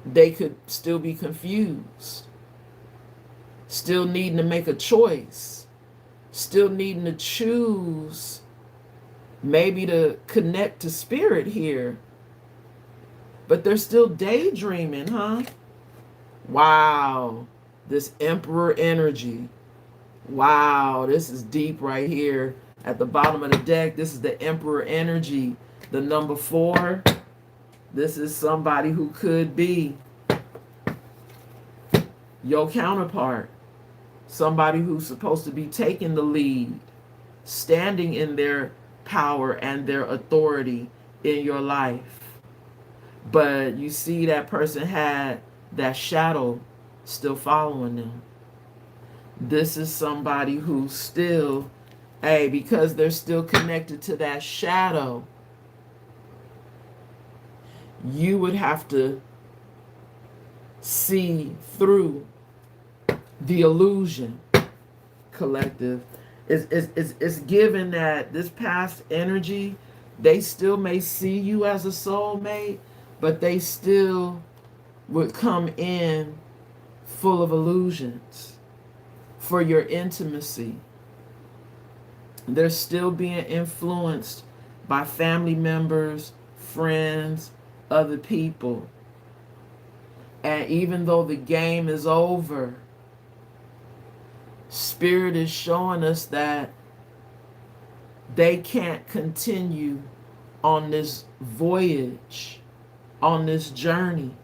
they could still be confused, still needing to make a choice, still needing to choose, maybe to connect to spirit here, but they're still daydreaming, huh? Wow, this Emperor energy. Wow, this is deep right here at the bottom of the deck. This is the Emperor energy, the number 4. This is somebody who could be your counterpart, somebody who's supposed to be taking the lead, standing in their power and their authority in your life. But you see that person had that shadow still following them. This is somebody who still, because they're still connected to that shadow, you would have to see through the illusion. Collective. It's given that this past energy, they still may see you as a soulmate, but they still would come in full of illusions for your intimacy. They're still being influenced by family members, friends, other people. And even though the game is over, Spirit is showing us that they can't continue on this voyage, on this journey.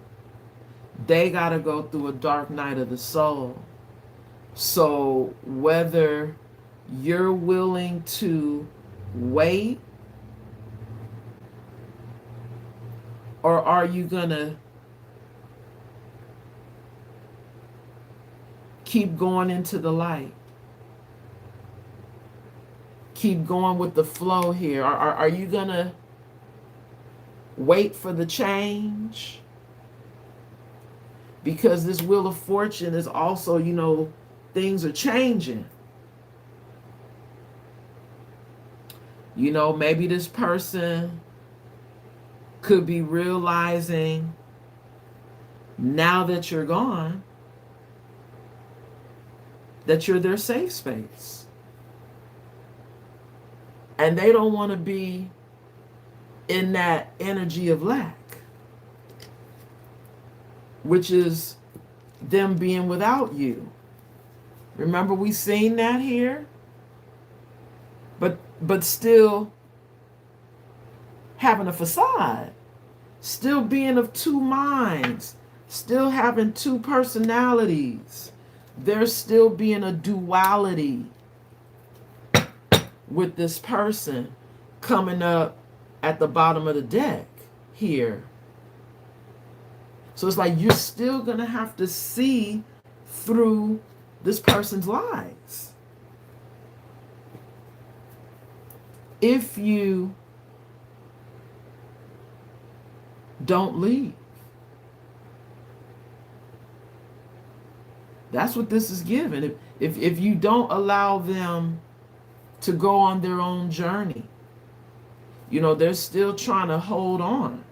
They got to go through a dark night of the soul. So whether you're willing to wait, or are you going to keep going into the light? Keep going with the flow here. Are you going to wait for the change? Because this Wheel of Fortune is also, things are changing. Maybe this person could be realizing now that you're gone that you're their safe space. And they don't want to be in that energy of lack, which is them being without you. Remember, we seen that here? But still having a facade, still being of two minds, still having two personalities. There's still being a duality with this person coming up at the bottom of the deck here. So it's like you're still going to have to see through this person's lies. If you don't leave. That's what this is giving. If you don't allow them to go on their own journey, they're still trying to hold on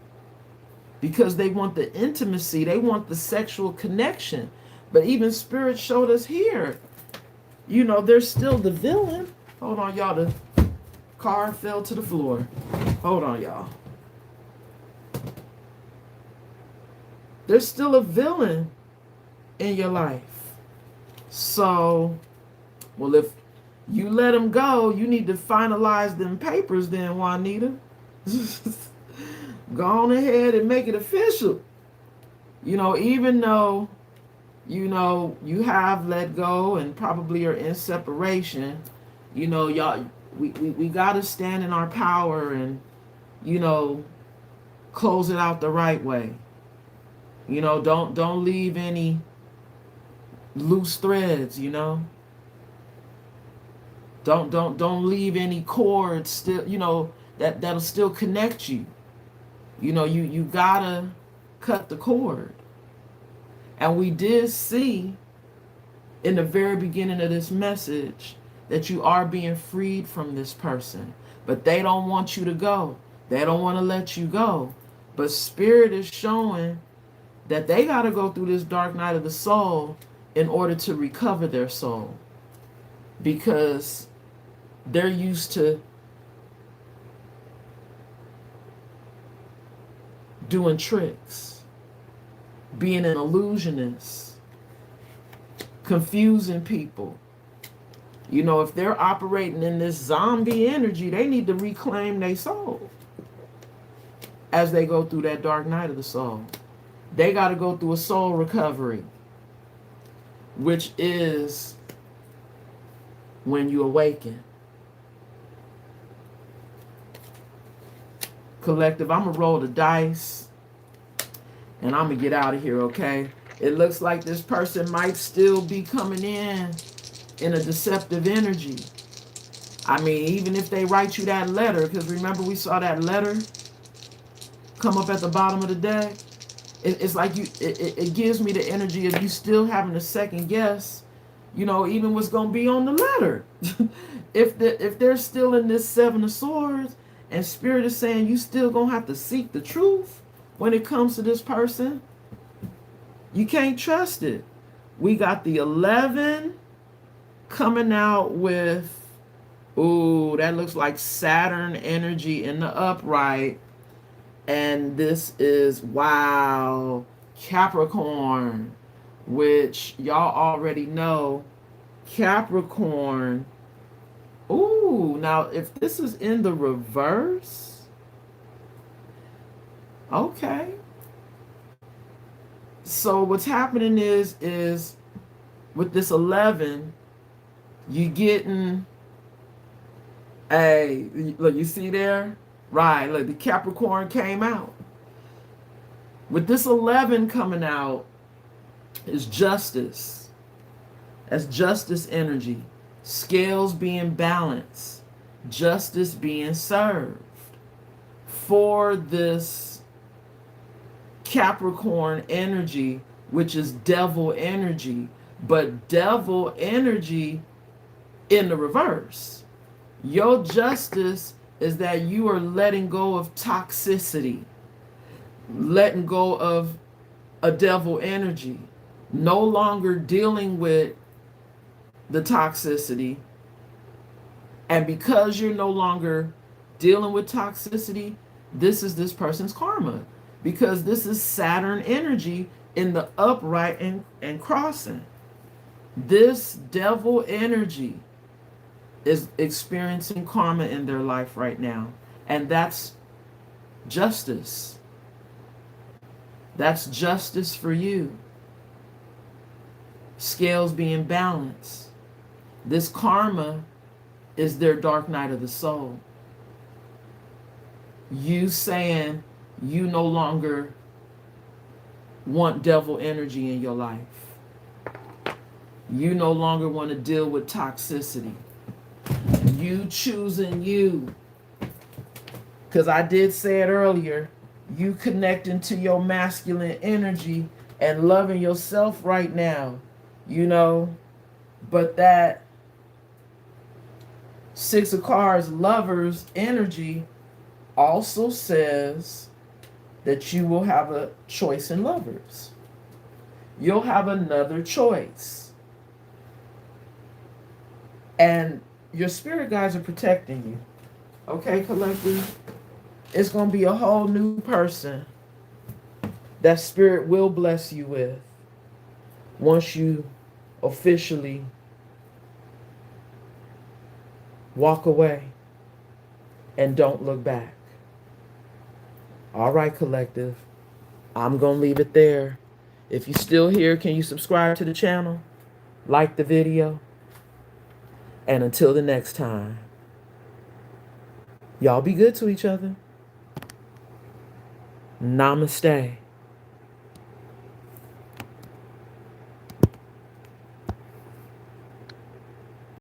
because they want the intimacy, they want the sexual connection. But even Spirit showed us here, they're still the villain. Hold on, y'all. The car fell to the floor. Hold on, y'all. There's still a villain in your life. So, well, if you let him go, you need to finalize them papers then, Juanita. Go on ahead and make it official. Even though, you have let go and probably are in separation, y'all, we got to stand in our power and, close it out the right way. Don't leave any loose threads, Don't leave any cords still, that'll still connect you. You gotta cut the cord. And we did see in the very beginning of this message that you are being freed from this person, but they don't want you to go. They don't want to let you go. But Spirit is showing that they got to go through this dark night of the soul in order to recover their soul, because they're used to doing tricks, being an illusionist, confusing people. If they're operating in this zombie energy, they need to reclaim their soul as they go through that dark night of the soul. They got to go through a soul recovery, which is when you awaken. Collective, I'm going to roll the dice and I'm going to get out of here, okay? It looks like this person might still be coming in a deceptive energy. I mean, even if they write you that letter, because remember we saw that letter come up at the bottom of the deck. It's like it gives me the energy of you still having a second guess, even what's going to be on the letter. if they're still in this Seven of Swords and Spirit is saying you still going to have to seek the truth when it comes to this person, you can't trust it. We got the 11 coming out with, ooh, that looks like Saturn energy in the upright. And this is, wow, Capricorn, which y'all already know. Capricorn. Ooh, now if this is in the reverse, okay. So what's happening is with this 11, you getting Hey, look, you see there? Right, look, the Capricorn came out. With this 11 coming out is justice. That's justice energy. Scales being balanced. Justice being served. For this Capricorn energy, which is devil energy, but devil energy in the reverse. Your justice is that you are letting go of toxicity, letting go of a devil energy, no longer dealing with the toxicity. And because you're no longer dealing with toxicity, this is this person's karma. Because this is Saturn energy in the upright and crossing. This devil energy is experiencing karma in their life right now. And that's justice. That's justice for you. Scales being balanced. This karma is their dark night of the soul. You saying you no longer want devil energy in your life. You no longer want to deal with toxicity. You choosing you. Because I did say it earlier, you connecting to your masculine energy and loving yourself right now, you know, but that Six of Cards lovers energy also says that you will have a choice in lovers. You'll have another choice. And your spirit guides are protecting you. Okay, collective? It's going to be a whole new person that spirit will bless you with once you officially walk away and don't look back. All right, collective. I'm going to leave it there. If you're still here, can you subscribe to the channel? Like the video? And until the next time, y'all be good to each other. Namaste.